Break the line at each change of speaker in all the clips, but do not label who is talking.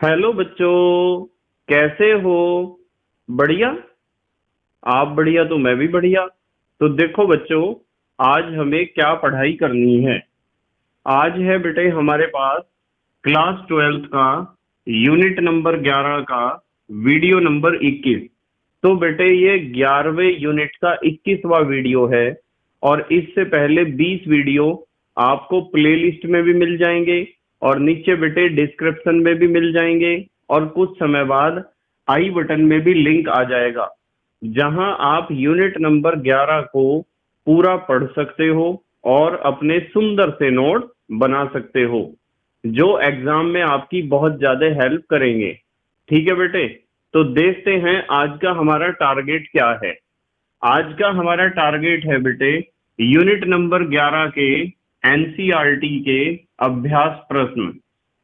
Hello बच्चों, कैसे हो? बढ़िया। आप बढ़िया तो मैं भी बढ़िया। तो देखो बच्चों, आज हमें क्या पढ़ाई करनी है। आज है बेटे हमारे पास क्लास 12th का यूनिट नंबर 11 का वीडियो नंबर 21। तो बेटे ये 11वें यूनिट का 21वां वीडियो है। और इससे पहले 20 वीडियो आपको प्लेलिस्ट में भी मिल जाएंगे और नीचे बेटे डिस्क्रिप्शन में भी मिल जाएंगे। और कुछ समय बाद आई बटन में भी लिंक आ जाएगा, जहां आप यूनिट नंबर 11 को पूरा पढ़ सकते हो और अपने सुंदर से नोट बना सकते हो, जो एग्जाम में आपकी बहुत ज्यादा हेल्प करेंगे। ठीक है बेटे, तो देखते हैं आज का हमारा टारगेट क्या है। आज का हमारा टारगेट है बेटे यूनिट नंबर 11 के एनसीईआरटी के अभ्यास प्रश्न।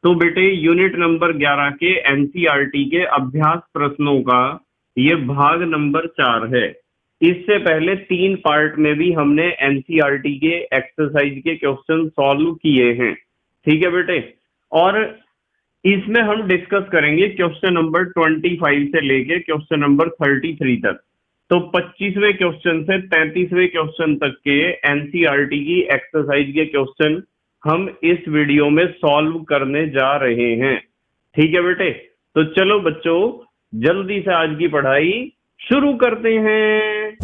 तो बेटे यूनिट नंबर 11 के एनसीईआरटी के अभ्यास प्रश्नों का ये भाग नंबर 4 है। इससे पहले 3 पार्ट में भी हमने एनसीईआरटी के एक्सरसाइज के क्वेश्चन सॉल्व किए हैं। ठीक है बेटे, और इसमें हम डिस्कस करेंगे क्वेश्चन नंबर 25 से लेके क्वेश्चन नंबर 33 तक। तो 25वें क्वेश्चन से 33वें क्वेश्चन तक के एनसीईआरटी की एक्सरसाइज के क्वेश्चन हम इस वीडियो में सॉल्व करने जा रहे हैं। ठीक है बेटे, तो चलो बच्चों, जल्दी से आज की पढ़ाई शुरू करते हैं।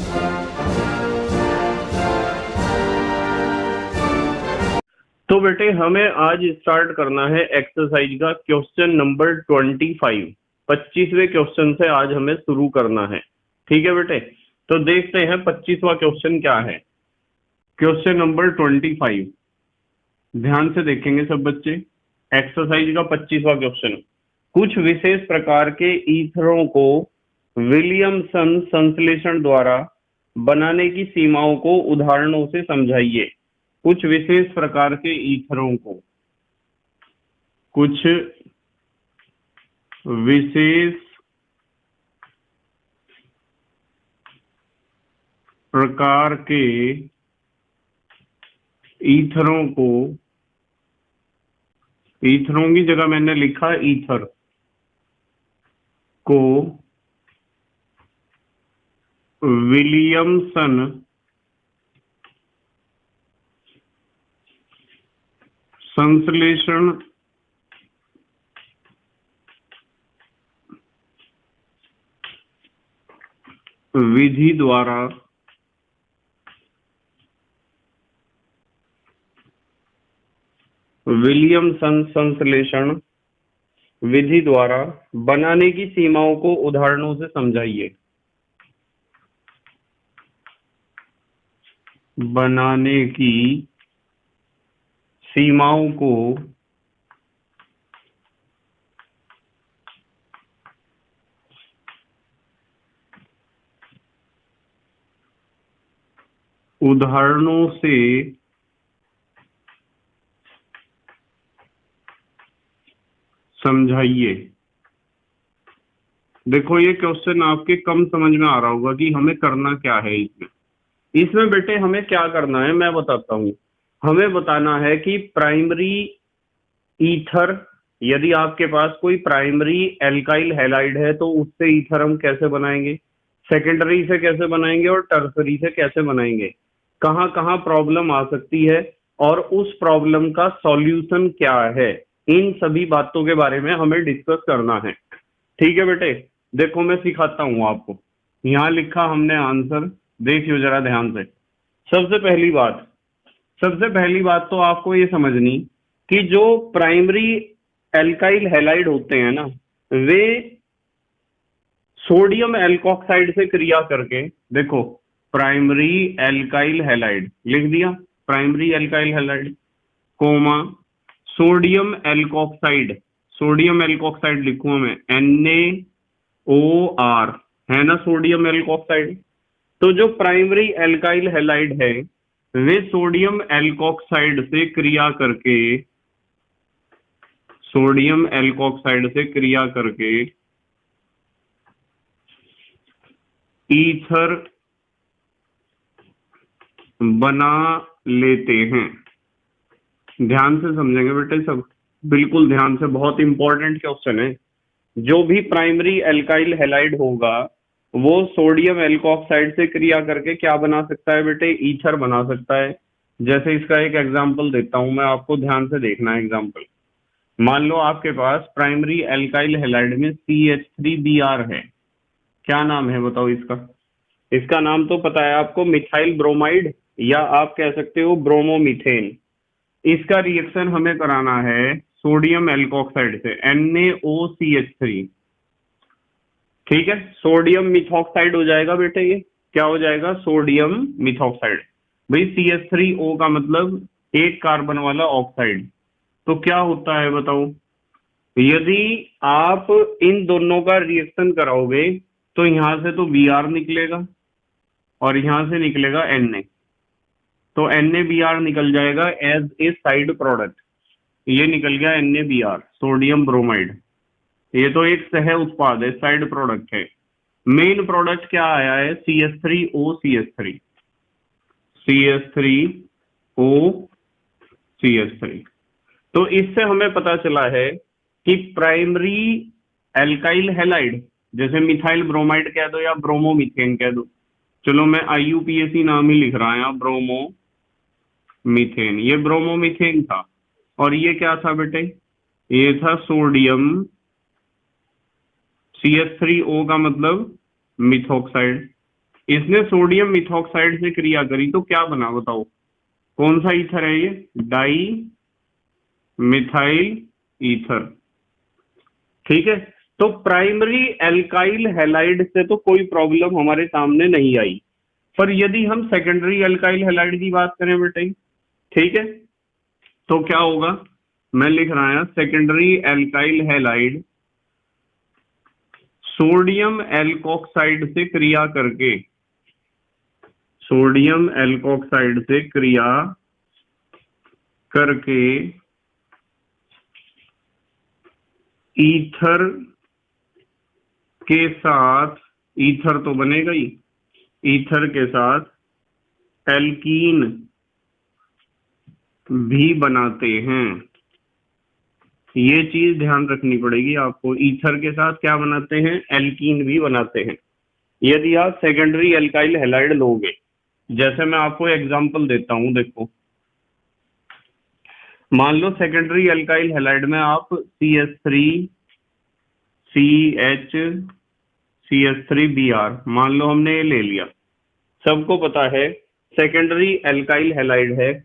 तो बेटे हमें आज स्टार्ट करना है एक्सरसाइज का क्वेश्चन नंबर 25। 25वें क्वेश्चन से आज हमें शुरू करना है। ठीक है बेटे, तो देखते हैं 25वां क्वेश्चन क्या है। क्वेश्चन नंबर 25, ध्यान से देखेंगे सब बच्चे। एक्सरसाइज का 25वां क्वेश्चन, कुछ विशेष प्रकार के ईथरों को विलियमसन संश्लेषण द्वारा बनाने की सीमाओं को उदाहरणों से समझाइए। कुछ विशेष प्रकार के ईथरों को, कुछ विशेष प्रकार के ईथरों को, ईथरों की जगह मैंने लिखा ईथर को विलियमसन संश्लेषण विधि द्वारा विलियमसन संश्लेषण विधि द्वारा बनाने की सीमाओं को उदाहरणों से समझाइए। बनाने की सीमाओं को उदाहरणों से समझाइए। देखो ये क्वेश्चन आपके कम समझ में आ रहा होगा कि हमें करना क्या है इसमें। इसमें बेटे हमें क्या करना है मैं बताता हूँ। हमें बताना है कि प्राइमरी ईथर, यदि आपके पास कोई प्राइमरी एल्काइल हैलाइड है तो उससे ईथर हम कैसे बनाएंगे, सेकेंडरी से कैसे बनाएंगे और टर्सरी से कैसे बनाएंगे, कहाँ कहाँ प्रॉब्लम आ सकती है और उस प्रॉब्लम का सॉल्यूशन क्या है, इन सभी बातों के बारे में हमें डिस्कस करना है। ठीक है बेटे, देखो मैं सिखाता हूँ आपको। यहाँ लिखा हमने आंसर, देखियो जरा ध्यान से। सबसे पहली बात तो आपको ये समझनी कि जो प्राइमरी एल्काइल हैलाइड होते हैं ना, वे सोडियम एल्कोक्साइड से क्रिया करके, देखो प्राइमरी एल्काइल हैलाइड लिख दिया, primary alkyl halide comma sodium alkoxide, sodium alkoxide लिखूंगा मैं NaOR, है ना सोडियम एल्कोक्साइड। तो जो प्राइमरी एल्काइल हैलाइड है वे सोडियम एल्कोक्साइड से क्रिया करके, सोडियम एल्कोक्साइड से क्रिया करके ईथर बना लेते हैं। ध्यान से समझेंगे बेटे सब, बिल्कुल ध्यान से, बहुत इंपॉर्टेंट क्वेश्चन है। जो भी प्राइमरी एल्काइल हैलाइड होगा वो सोडियम एल्कोऑक्साइड से क्रिया करके क्या बना सकता है बेटे, ईथर बना सकता है। जैसे इसका एक एग्जांपल देता हूं मैं आपको, ध्यान से देखना एग्जांपल। मान लो आपके पास प्राइमरी एल्काइल हैलाइड में CH3Br है। क्या नाम है बताओ इसका? इसका नाम तो पता है आपको, मिथाइल ब्रोमाइड, या आप कह सकते हो ब्रोमोमीथेन। इसका रिएक्शन हमें कराना है सोडियम एल्कोऑक्साइड से, NaOCH3। ठीक है, सोडियम मिथॉक्साइड हो जाएगा बेटे, ये क्या हो जाएगा, सोडियम मिथॉक्साइड। भाई CH3O का मतलब एक कार्बन वाला ऑक्साइड। तो क्या होता है बताओ, यदि आप इन दोनों का रिएक्शन कराओगे तो यहां से तो Br निकलेगा और यहां से निकलेगा Na। तो NaBr निकल जाएगा एज ए साइड प्रोडक्ट। ये निकल गया NaBr, सोडियम ब्रोमाइड। ये तो एक सह उत्पाद है, साइड प्रोडक्ट है। मेन प्रोडक्ट क्या आया है, CH3OCH3, CH3OCH3। तो इससे हमें पता चला है कि प्राइमरी एल्काइल हैलाइड, जैसे मिथाइल ब्रोमाइड कह दो या ब्रोमोमीथेन कह दो, चलो मैं IUPAC नाम ही लिख रहा है यहाँ, ब्रोमोमीथेन। ये ब्रोमोमीथेन था और ये क्या था बेटे, ये था सोडियम, CH3O का मतलब मिथॉक्साइड। इसने सोडियम मिथॉक्साइड से क्रिया करी तो क्या बना बताओ, कौन सा ईथर है ये, डाई मिथाइल ईथर। ठीक है, तो प्राइमरी एल्काइल हैलाइड से तो कोई प्रॉब्लम हमारे सामने नहीं आई, पर यदि हम सेकेंडरी एल्काइल हैलाइड की बात करें बेटे, ठीक है, तो क्या होगा, मैं लिख रहा हूं secondary alkyl halide sodium alkoxide से क्रिया करके, सोडियम एल्कोक्साइड से क्रिया करके ईथर के साथ, ईथर तो बनेगा ही, ईथर के साथ एल्कीन भी बनाते हैं। ये चीज ध्यान रखनी पड़ेगी आपको, ईथर के साथ क्या बनाते हैं, एल्कीन भी बनाते हैं। यदि आप सेकेंडरी एल्काइल हैलाइड लोगे, जैसे मैं आपको एग्जांपल देता हूं, देखो मान लो सेकेंडरी एल्काइल हैलाइड में आप CH3CH CH3Br मान लो हमने ये ले लिया। सबको पता है सेकेंडरी एल्काइल हैलाइड है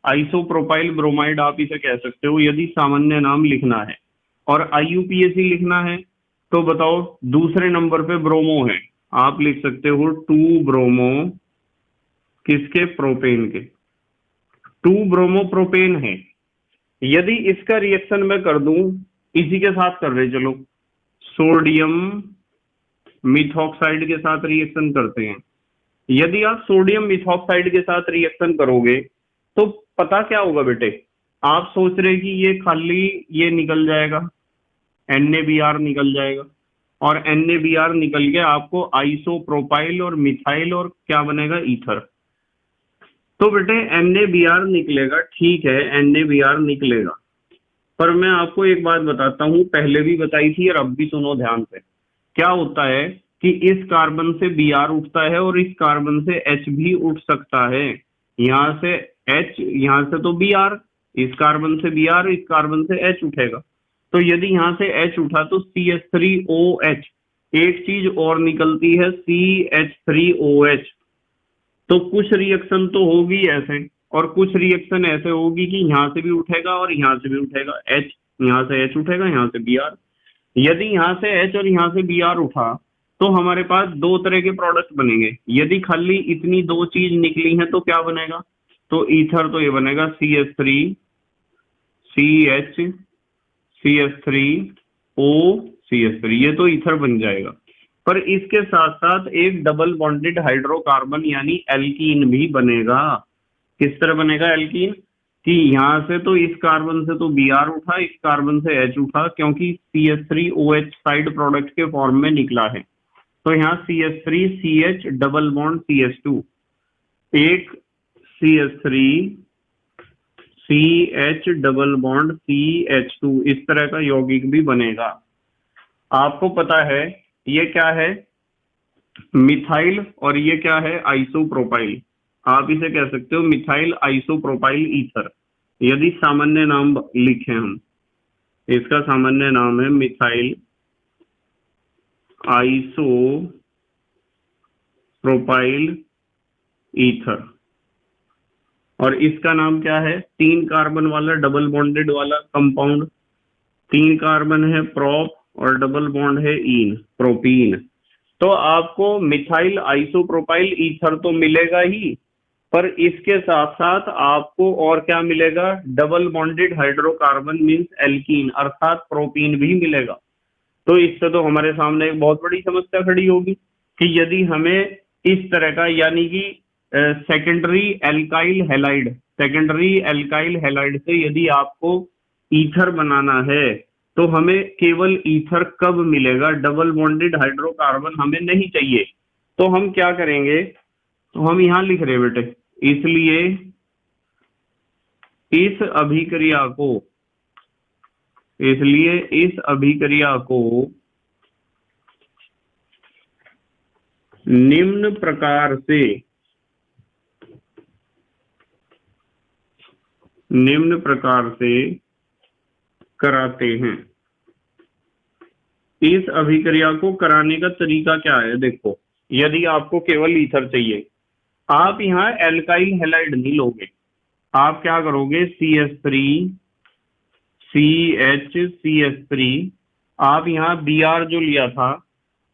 आइसोप्रोपाइल ब्रोमाइड, आप इसे कह सकते हो यदि सामान्य नाम लिखना है। और IUPAC लिखना है तो बताओ दूसरे नंबर पे ब्रोमो है, आप लिख सकते हो 2 ब्रोमो, किसके, प्रोपेन के, 2 ब्रोमो प्रोपेन है। यदि इसका रिएक्शन मैं कर दूं, इसी के साथ कर रहे चलो, सोडियम मिथॉक्साइड के साथ रिएक्शन करते हैं। यदि आप सोडियम मिथॉक्साइड के साथ रिएक्शन करोगे तो पता क्या होगा बेटे, आप सोच रहे कि ये खाली ये निकल जाएगा, NaBr निकल जाएगा, और NaBr निकल के आपको आइसोप्रोपाइल और मिथाइल और क्या बनेगा, ईथर। तो बेटे NaBr निकलेगा, ठीक है NaBr निकलेगा, पर मैं आपको एक बात बताता हूं, पहले भी बताई थी और अब भी सुनो ध्यान से। क्या होता है कि इस कार्बन से Br उठता है और इस कार्बन से H भी उठ सकता है। यहां से H, यहां से तो Br, इस कार्बन से Br, इस कार्बन से H उठेगा। तो यदि यहां से H उठा तो CH3OH, एक चीज और निकलती है CH3OH। तो कुछ रिएक्शन तो होगी ऐसे और कुछ रिएक्शन ऐसे होगी कि यहां से भी उठेगा और यहां से भी उठेगा, H, यहां से H उठेगा, यहां से Br। यदि यहां से H और यहां से Br उठा तो हमारे पास दो तरह के प्रोडक्ट बनेंगे। यदि खाली इतनी दो चीज निकली हैं तो क्या बनेगा, तो ईथर तो ये बनेगा CH3 CH CH3O CH3, ये तो ईथर बन जाएगा। पर इसके साथ साथ एक डबल बॉन्डेड हाइड्रोकार्बन यानी एल्कीन भी बनेगा। किस तरह बनेगा एल्कीन, कि यहां से तो इस कार्बन से तो Br उठा, इस कार्बन से H उठा, क्योंकि CH3OH साइड प्रोडक्ट के फॉर्म में निकला है। तो यहाँ CH3 CH double bond CH2, एक CH3 CH double bond CH2, इस तरह का यौगिक भी बनेगा। आपको पता है ये क्या है, मिथाइल, और ये क्या है, आइसोप्रोपाइल। आप इसे कह सकते हो मिथाइल आइसोप्रोपाइल ईथर, यदि सामान्य नाम लिखें हम। इसका सामान्य नाम है मिथाइल आइसोप्रोपाइल ईथर। और इसका नाम क्या है, 3 कार्बन वाला डबल बॉन्डेड वाला कंपाउंड, 3 कार्बन है प्रोप और डबल बॉन्ड है इन, प्रोपीन। तो आपको मिथाइल आइसोप्रोपाइल ईथर तो मिलेगा ही, पर इसके साथ साथ आपको और क्या मिलेगा, double bonded hydrocarbon means alkene अर्थात प्रोपीन भी मिलेगा। तो इससे तो हमारे सामने एक बहुत बड़ी समस्या खड़ी होगी कि यदि हमें इस तरह का, यानी कि secondary alkyl halide, secondary alkyl halide से यदि आपको ईथर बनाना है तो हमें केवल ईथर कब मिलेगा, डबल बॉन्डेड हाइड्रोकार्बन हमें नहीं चाहिए। तो हम क्या करेंगे, तो हम यहां लिख रहे बेटे, इसलिए इस अभिक्रिया को, इसलिए इस अभिक्रिया को निम्न प्रकार से कराते हैं। इस अभिक्रिया को कराने का तरीका क्या है, देखो, यदि आपको केवल ईथर चाहिए, आप यहाँ एल्काइल हैलाइड नहीं लोगे, आप क्या करोगे, CH3 CH आप यहाँ Br जो लिया था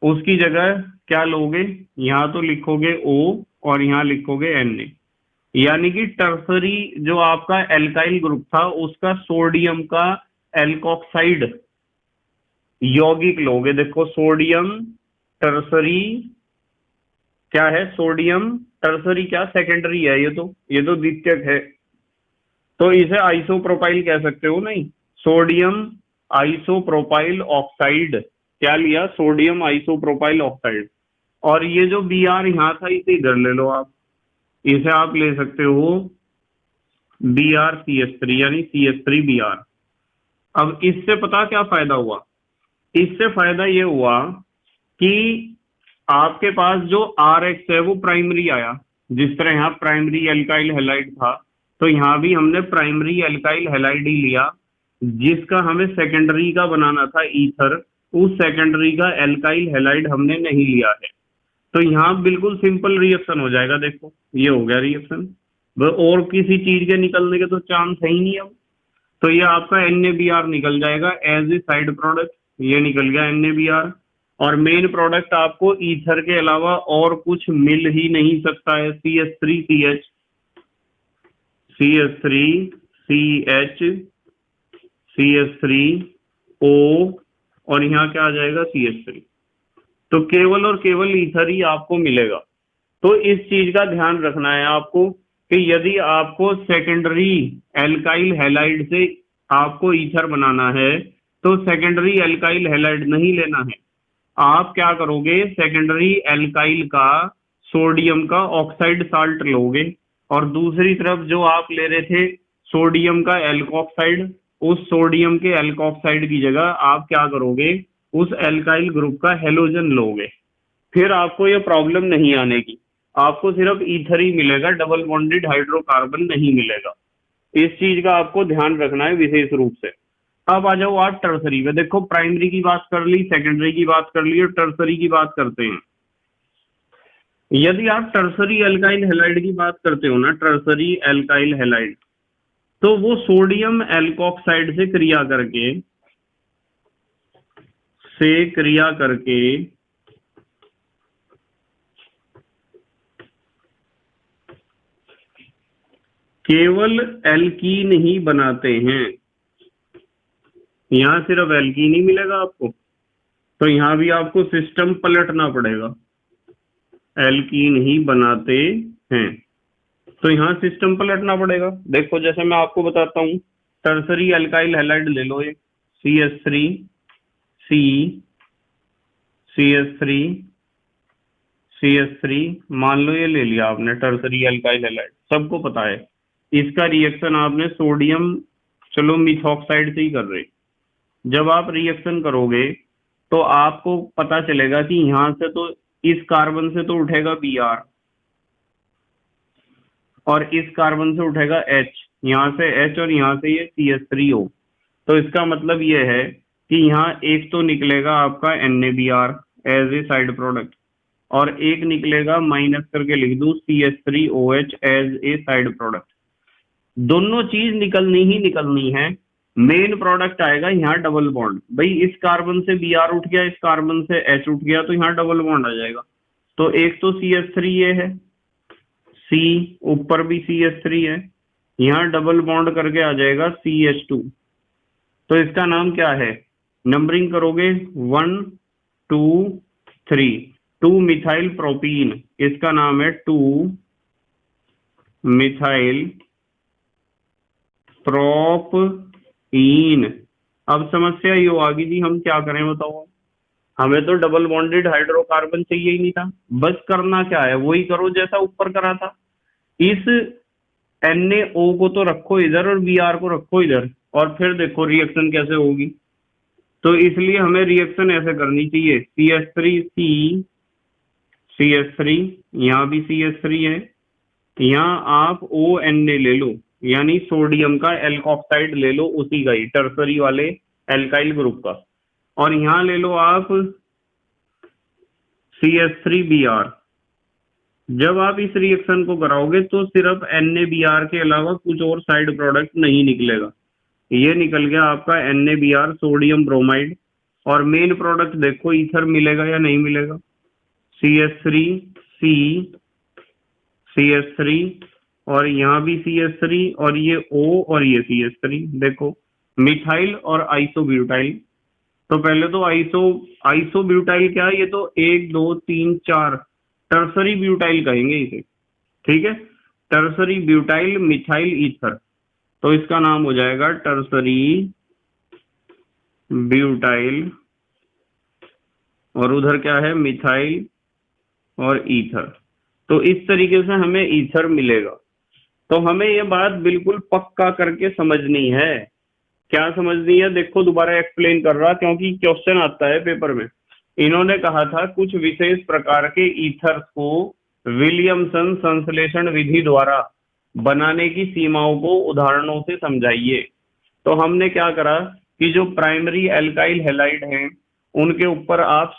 उसकी जगह क्या लोगे, यहाँ तो लिखोगे O और यहाँ लिखोगे Na, यानी कि टर्सरी जो आपका एल्काइल ग्रुप था उसका सोडियम का एल्कोक्साइड यौगिक लोगे। देखो सोडियम टर्सरी क्या है, सोडियम टर्सरी क्या, सेकेंडरी है, ये तो द्वितीयक है, तो इसे आइसोप्रोपाइल कह सकते हो। नहीं, सोडियम आइसोप्रोपाइल ऑक्साइड, क्या लिया, सोडियम आइसोप्रोपाइल ऑक्साइड। और ये जो Br यहाँ था इसे इधर ले लो आप, इसे आप ले सकते हो BrCH3 यानी CH3Br। अब इससे पता क्या फायदा हुआ, इससे फायदा ये हुआ कि आपके पास जो RH है वो प्राइमरी आया, जिस तरह यहाँ प्राइमरी एल्काइल हैलाइड था तो यहाँ भी हमने प्राइमरी एल्काइल हैलाइड ही लिया, जिसका हमें सेकेंडरी का बनाना था ईथर, उस सेकेंडरी का एल्काइल हैलाइड हमने नहीं लिया है। तो यहाँ बिल्कुल सिंपल रिएक्शन हो जाएगा, देखो ये हो गया रिएक्शन, और किसी चीज के निकलने के तो चांस है ही नहीं अब। तो ये आपका NaBr निकल जाएगा एज ए साइड प्रोडक्ट, ये निकल गया NaBr। और मेन प्रोडक्ट आपको ईथर के अलावा और कुछ मिल ही नहीं सकता है, CH3CH CH3O और यहाँ क्या आ जाएगा, CH3। तो केवल और केवल ईथर ही आपको मिलेगा। तो इस चीज का ध्यान रखना है आपको कि यदि आपको सेकेंडरी एल्काइल हैलाइड से आपको ईथर बनाना है तो सेकेंडरी एल्काइल हैलाइड नहीं लेना है, आप क्या करोगे, सेकेंडरी एल्काइल का सोडियम का ऑक्साइड साल्ट लोगे, और दूसरी तरफ जो आप ले रहे थे सोडियम का एल्कोक्साइड, उस सोडियम के एल्कोक्साइड की जगह आप क्या करोगे, उस एल्काइल ग्रुप का हेलोजन लोगे। फिर आपको ये प्रॉब्लम नहीं आने की, आपको सिर्फ ईथर ही मिलेगा, डबल बॉन्डेड हाइड्रोकार्बन नहीं मिलेगा। इस चीज का आपको ध्यान रखना है विशेष रूप से। अब आ जाओ आप टर्सरी में, देखो प्राइमरी की बात कर ली, सेकेंडरी की बात कर ली, और टर्सरी की बात करते हैं। यदि आप टर्सरी एल्काइल हैलाइड की बात करते हो ना, टर्सरी एल्काइल हैलाइड, तो वो सोडियम एल्कोक्साइड से क्रिया करके केवल एल्कीन ही बनाते हैं। यहाँ सिर्फ एल्कीन ही मिलेगा आपको, तो यहाँ भी आपको सिस्टम पलटना पड़ेगा, एल्कीन ही बनाते हैं तो यहाँ सिस्टम पलटना पड़ेगा। देखो जैसे मैं आपको बताता हूँ, टर्सरी एल्काइल हैलाइड ले लो, एक CH3 CH3 मान लो ये ले लिया आपने, टर्सरी एल्काइल हैलाइड सबको पता है। इसका रिएक्शन आपने सोडियम, चलो मिथॉक्साइड से ही कर रहे, जब आप रिएक्शन करोगे तो आपको पता चलेगा कि यहां से तो इस कार्बन से तो उठेगा Br और इस कार्बन से उठेगा H, यहाँ से H और यहाँ से ये CH3O। तो इसका मतलब ये है कि यहाँ एक तो निकलेगा आपका NaBr as a side product और एक निकलेगा माइनस करके लिख दूं CH3OH as a side product. दोनों चीज निकलनी ही निकलनी है। मेन प्रोडक्ट आएगा यहाँ डबल बॉन्ड। भाई इस कार्बन से Br उठ गया, इस कार्बन से H उठ गया, तो यहाँ डबल बॉन्ड आ जाएगा। तो एक तो CH3 ये है, C ऊपर भी CH3 है, यहाँ डबल बॉन्ड करके आ जाएगा CH2। तो इसका नाम क्या है? नंबरिंग करोगे 1 2 3, 2 मिथाइल प्रोपीन, इसका नाम है 2 मिथाइल प्रोपीन। अब समस्या ये आ गई जी, हम क्या करें बताओ? हमें तो डबल बॉन्डेड हाइड्रोकार्बन चाहिए ही नहीं था। बस करना क्या है, वही करो जैसा ऊपर करा था। इस NaO को तो रखो इधर और Br को रखो इधर, और फिर देखो रिएक्शन कैसे होगी। तो इसलिए हमें रिएक्शन ऐसे करनी चाहिए, CH3C CH3, यहाँ भी CH3 है, यहाँ आप ONa ले लो, यानी सोडियम का एल्कोक्साइड ले लो, उसी का ही टर्सरी वाले एल्काइल ग्रुप का, और यहाँ ले लो आप CH3Br। जब आप इस रिएक्शन को कराओगे तो सिर्फ NaBr के अलावा कुछ और साइड प्रोडक्ट नहीं निकलेगा। ये निकल गया आपका NaBr सोडियम ब्रोमाइड, और मेन प्रोडक्ट देखो ईथर मिलेगा या नहीं मिलेगा? CH3C CH3 और यहाँ भी CH3 और ये O और ये CH3, देखो मिथाइल और आइसोब्यूटाइल। तो पहले तो आइसोब्यूटाइल क्या है? ये तो 1 2 3 4 टर्सरी ब्यूटाइल कहेंगे इसे, ठीक है? टर्सरी ब्यूटाइल मिथाइल ईथर, तो इसका नाम हो जाएगा टर्सरी ब्यूटाइल, और उधर क्या है? मिथाइल और ईथर। तो इस तरीके से हमें ईथर मिलेगा। तो हमें ये बात बिल्कुल पक्का करके समझनी है। क्या समझनी है? देखो दोबारा एक्सप्लेन कर रहा, क्योंकि क्वेश्चन आता है पेपर में। इन्होंने कहा था कुछ विशेष प्रकार के ईथर्स को विलियमसन संश्लेषण विधि द्वारा बनाने की सीमाओं को उदाहरणों से समझाइए। तो हमने क्या करा कि जो प्राइमरी एल्काइल हैलाइड हैं उनके ऊपर आप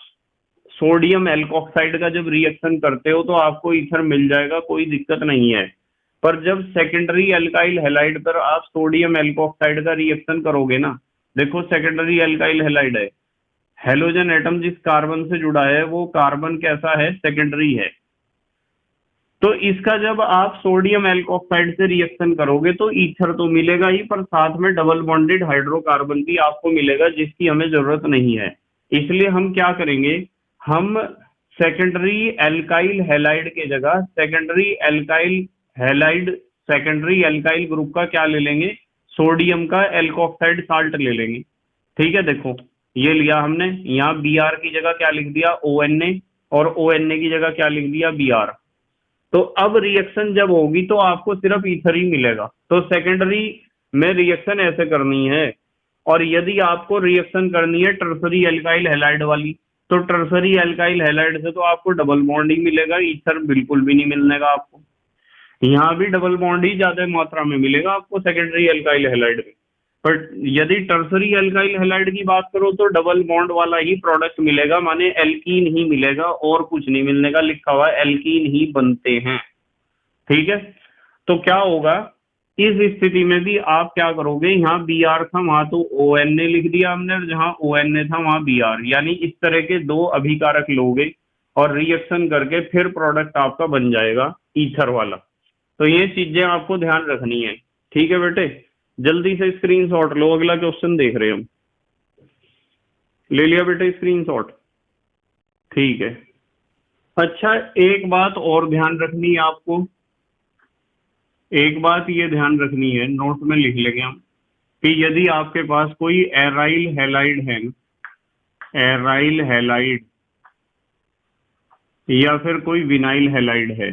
सोडियम एल्कोक्साइड का जब रिएक्शन करते हो तो आपको ईथर मिल जाएगा, कोई दिक्कत नहीं है। पर जब सेकेंडरी एल्काइल हैलाइड पर आप सोडियम एल्कोक्साइड का रिएक्शन करोगे ना, देखो सेकेंडरी एल्काइल हैलाइड है, हेलोजन एटम जिस कार्बन से जुड़ा है वो कार्बन कैसा है? सेकेंडरी है। तो इसका जब आप सोडियम एल्कोक्साइड से रिएक्शन करोगे तो ईथर तो मिलेगा ही, पर साथ में डबल बॉन्डेड हाइड्रोकार्बन भी आपको मिलेगा, जिसकी हमें जरूरत नहीं है। इसलिए हम क्या करेंगे, हम सेकेंडरी एल्काइल हैलाइड के जगह सेकेंडरी एल्काइल ग्रुप का क्या ले लेंगे? सोडियम का एल्कोक्साइड साल्ट ले लेंगे। ठीक है, देखो ये लिया हमने, यहाँ Br की जगह क्या लिख दिया? ONa, और ONa की जगह क्या लिख दिया? Br। तो अब रिएक्शन जब होगी तो आपको सिर्फ ईथर ही मिलेगा। तो सेकेंडरी में रिएक्शन ऐसे करनी है। और यदि आपको रिएक्शन करनी है टर्सरी एल्काइल हैलाइड वाली, तो टर्सरी एल्काइल हैलाइड से तो आपको डबल बॉन्ड ही मिलेगा, ईथर बिल्कुल भी नहीं मिलने का आपको। यहाँ भी डबल बॉन्ड ही ज्यादा मात्रा में मिलेगा आपको सेकेंडरी एल्काइल हैलाइड में। पर यदि टर्सरी एल्काइल हैलाइड की बात करो तो डबल बॉन्ड वाला ही प्रोडक्ट मिलेगा, माने एल्कीन ही मिलेगा, और कुछ नहीं मिलने का। लिखा हुआ एल्कीन ही बनते हैं, ठीक है? तो क्या होगा इस स्थिति में भी? आप क्या करोगे, यहाँ Br था वहां तो ONa लिख दिया हमने, और जहां ONa था वहां Br, यानी इस तरह के दो अभिकारक लोगे और रिएक्शन करके फिर प्रोडक्ट आपका बन जाएगा ईथर वाला। तो ये चीजें आपको ध्यान रखनी है, ठीक है बेटे? जल्दी से स्क्रीनशॉट लो, अगला क्वेश्चन देख रहे हैं हम। ले लिया बेटे स्क्रीनशॉट? ठीक है। अच्छा, एक बात और ध्यान रखनी है आपको, एक बात ये ध्यान रखनी है, नोट में लिख लेंगे हम, कि यदि आपके पास कोई एराइल हैलाइड है, एराइल हैलाइड या फिर कोई विनाइल हैलाइड है,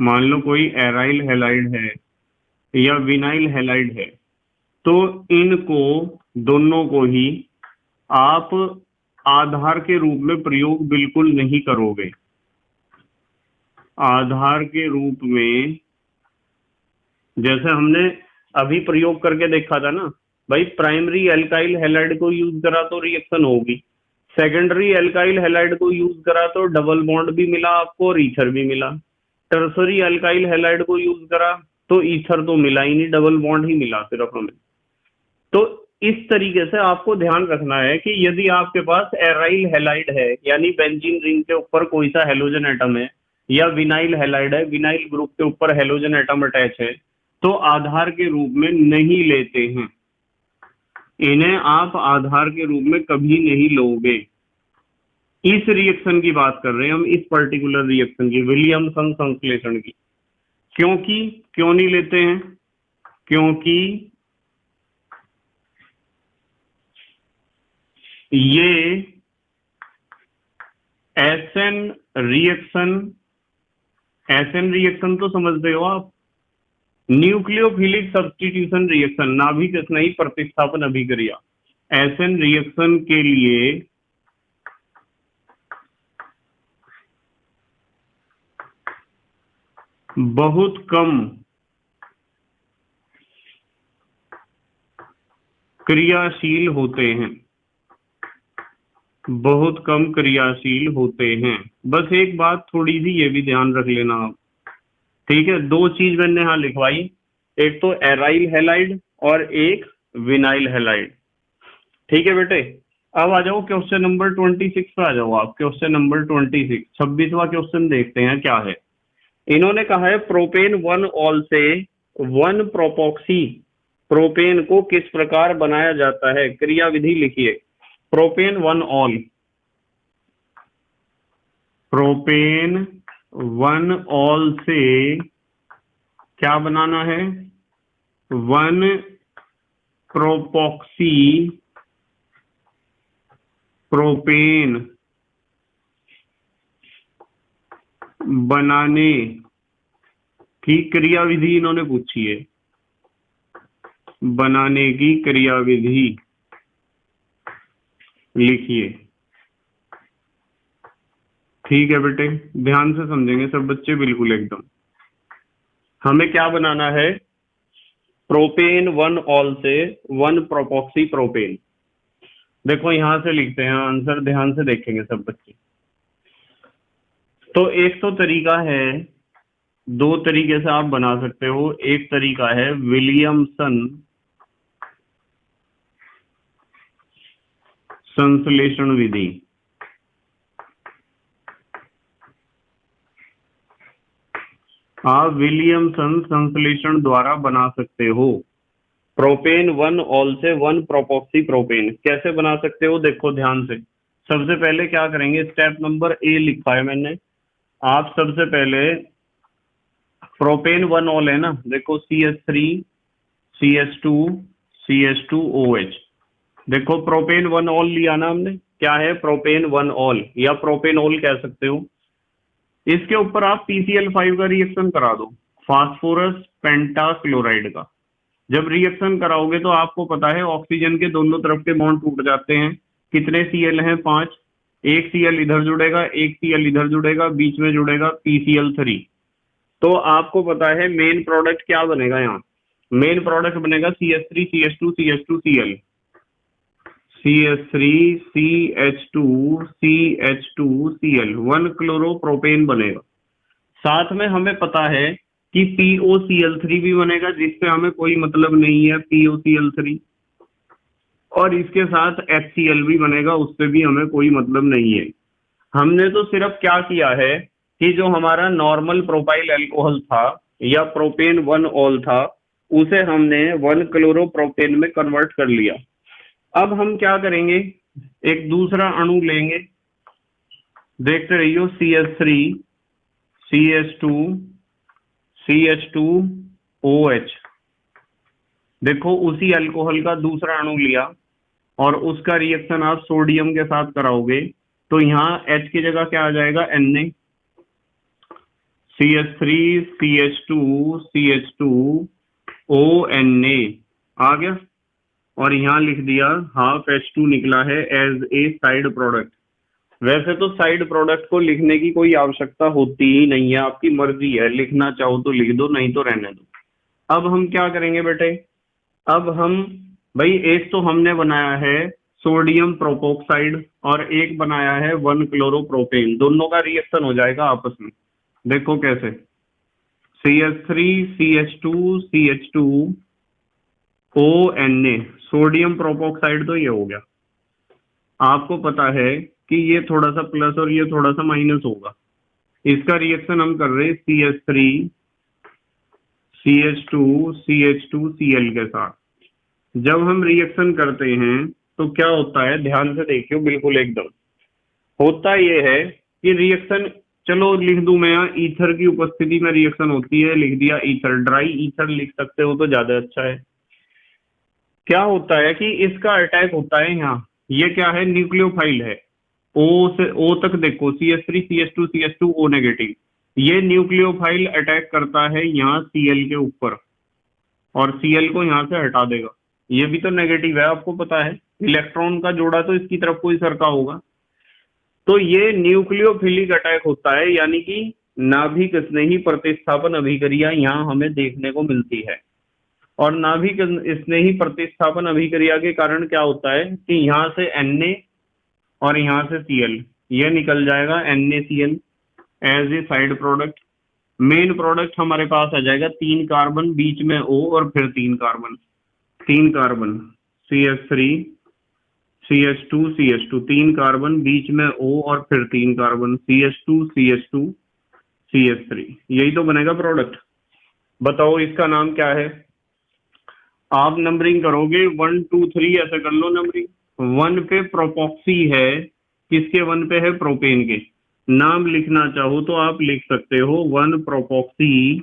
मान लो कोई एराइल हैलाइड है या विनाइल हैलाइड है, तो इनको दोनों को ही आप आधार के रूप में प्रयोग बिल्कुल नहीं करोगे। आधार के रूप में जैसे हमने अभी प्रयोग करके देखा था ना भाई, प्राइमरी एल्काइल हैलाइड को यूज करा तो रिएक्शन होगी, सेकेंडरी एल्काइल हैलाइड को यूज करा तो डबल बॉन्ड भी मिला आपको और ईथर भी मिला, टर्सरी एल्काइल हैलाइड को यूज करा तो ईथर तो मिला ही नहीं, डबल बॉन्ड ही मिला सिर्फ हमें। तो इस तरीके से आपको ध्यान रखना है कि यदि आपके पास एराइल हैलाइड है यानी बेंजीन रिंग के ऊपर कोई सा हेलोजन एटम है, या विनाइल हैलाइड है, विनाइल ग्रुप के ऊपर हेलोजन एटम अटैच है, तो आधार के रूप में नहीं लेते हैं, इन्हें आप आधार के रूप में कभी नहीं लोगे। इस रिएक्शन की बात कर रहे हैं हम, इस पर्टिकुलर रिएक्शन की, विलियमसन संश्लेषण की। क्योंकि क्यों नहीं लेते हैं? क्योंकि ये एसएन रिएक्शन तो समझते हो आप, न्यूक्लियोफिलिक सब्स्टिट्यूशन रिएक्शन, नाभिक स्नेही प्रतिस्थापन अभिक्रिया। एसएन रिएक्शन के लिए बहुत कम क्रियाशील होते हैं, बहुत कम क्रियाशील होते हैं। बस एक बात थोड़ी सी ये भी ध्यान रख लेना आप, ठीक है? दो चीज मैंने यहां लिखवाई, एक तो एराइल हैलाइड और एक विनाइल हैलाइड। ठीक है बेटे, अब आ जाओ क्वेश्चन नंबर 26 पे आ जाओ आप। क्वेश्चन नंबर 26, 26वां क्वेश्चन देखते हैं क्या है। इन्होंने कहा है प्रोपेन 1 ऑल से 1 प्रोपॉक्सी प्रोपेन को किस प्रकार बनाया जाता है, क्रियाविधि लिखिए। प्रोपेन 1 ऑल, प्रोपेन 1 ऑल से क्या बनाना है? 1 प्रोपॉक्सी प्रोपेन बनाने की क्रियाविधि इन्होंने पूछी है, बनाने की क्रियाविधि लिखिए। ठीक है बेटे, ध्यान से समझेंगे सब बच्चे बिल्कुल एकदम। हमें क्या बनाना है? प्रोपेन 1 ऑल से 1 प्रोपॉक्सी प्रोपेन। देखो यहां से लिखते हैं आंसर, ध्यान से देखेंगे सब बच्चे। तो एक तो तरीका है, दो तरीके से आप बना सकते हो। एक तरीका है विलियमसन संश्लेषण विधि, आप विलियमसन संश्लेषण द्वारा बना सकते हो प्रोपेन 1 ऑल से 1 प्रोपॉक्सी प्रोपेन। कैसे बना सकते हो देखो ध्यान से। सबसे पहले क्या करेंगे, स्टेप नंबर ए लिखा है मैंने, आप सबसे पहले प्रोपेन 1 ऑल है ना, देखो CH3 CH2 CH2OH। देखो प्रोपेन 1 ऑल लिया ना हमने, क्या है? प्रोपेन 1 ऑल या प्रोपेनॉल कह सकते हो। इसके ऊपर आप PCl5 का रिएक्शन करा दो, फास्फोरस पेंटाक्लोराइड का। जब रिएक्शन कराओगे तो आपको पता है ऑक्सीजन के दोनों तरफ के बॉन्ड टूट जाते हैं। कितने Cl हैं? 5। एक Cl इधर जुड़ेगा, एक Cl इधर जुड़ेगा, बीच में जुड़ेगा PCl3। तो आपको पता है मेन प्रोडक्ट क्या बनेगा यहाँ? मेन प्रोडक्ट बनेगा CH3 CH2 CH2 Cl, CH3 CH2 CH2 Cl, 1 chloropropane बनेगा। साथ में हमें पता है कि POCl3 भी बनेगा, जिससे हमें कोई मतलब नहीं है, POCl3। और इसके साथ HCl भी बनेगा, उससे भी हमें कोई मतलब नहीं है। हमने तो सिर्फ क्या किया है कि जो हमारा नॉर्मल प्रोपाइल अल्कोहल था या प्रोपेन 1 ऑल था, उसे हमने 1 क्लोरोप्रोपेन में कन्वर्ट कर लिया। अब हम क्या करेंगे, एक दूसरा अणु लेंगे, देखते रहिए, CH3 CH2 CH2OH। देखो उसी अल्कोहल का दूसरा अणु लिया और उसका रिएक्शन आप सोडियम के साथ कराओगे तो यहाँ H की जगह क्या आ जाएगा? Na। CH3 CH2 CH2ONA आ गया। और यहाँ लिख दिया हाफ H2 निकला है एज ए साइड प्रोडक्ट। वैसे तो साइड प्रोडक्ट को लिखने की कोई आवश्यकता होती ही नहीं है, आपकी मर्जी है, लिखना चाहो तो लिख दो, नहीं तो रहने दो। अब हम क्या करेंगे बेटे, अब हम भाई एक तो हमने बनाया है सोडियम प्रोपोक्साइड और एक बनाया है 1 क्लोरोप्रोपेन, दोनों का रिएक्शन हो जाएगा आपस में। देखो कैसे, CH3 CH2 CH2 ONA, sodium प्रोपोक्साइड तो ये हो गया। आपको पता है कि ये थोड़ा सा प्लस और ये थोड़ा सा माइनस होगा, इसका रिएक्शन हम कर रहे हैं CH3 CH2 CH2 Cl के साथ। जब हम रिएक्शन करते हैं तो क्या होता है, ध्यान से देखियो, बिल्कुल एकदम होता ये है कि रिएक्शन, चलो लिख दूं मैं यहाँ, ईथर की उपस्थिति में रिएक्शन होती है, लिख दिया ईथर, ड्राई ईथर लिख सकते हो तो ज्यादा अच्छा है। क्या होता है कि इसका अटैक होता है यहाँ, ये क्या है, न्यूक्लियोफाइल है, O से O तक देखो, CH3 CH2 CH2 O negative, ये न्यूक्लियोफाइल अटैक करता है यहाँ Cl के ऊपर और Cl को यहाँ से हटा देगा। ये भी तो नेगेटिव है, आपको पता है, इलेक्ट्रॉन का जोड़ा तो इसकी तरफ कोई सरका होगा। तो ये न्यूक्लियोफिलिक अटैक होता है, यानी कि नाभिक स्नेही प्रतिस्थापन अभिक्रिया यहाँ हमें देखने को मिलती है। और नाभिक स्नेही प्रतिस्थापन अभिक्रिया के कारण क्या होता है कि यहाँ से Na और यहाँ से Cl, ये निकल जाएगा NaCl as a side product. Main product हमारे पास आ जाएगा 3 कार्बन, बीच में O और फिर 3 carbon, 3 carbon CH3 CH2 CH2, 3 carbon, बीच में O और फिर 3 कार्बन CH2 CH2 CH3, यही तो बनेगा प्रोडक्ट। बताओ इसका नाम क्या है। आप नंबरिंग करोगे 1 2 3 ऐसे कर लो नंबरिंग। 1 पे प्रोपॉक्सी है, किसके 1 पे है, प्रोपेन के। नाम लिखना चाहो तो आप लिख सकते हो 1 प्रोपॉक्सी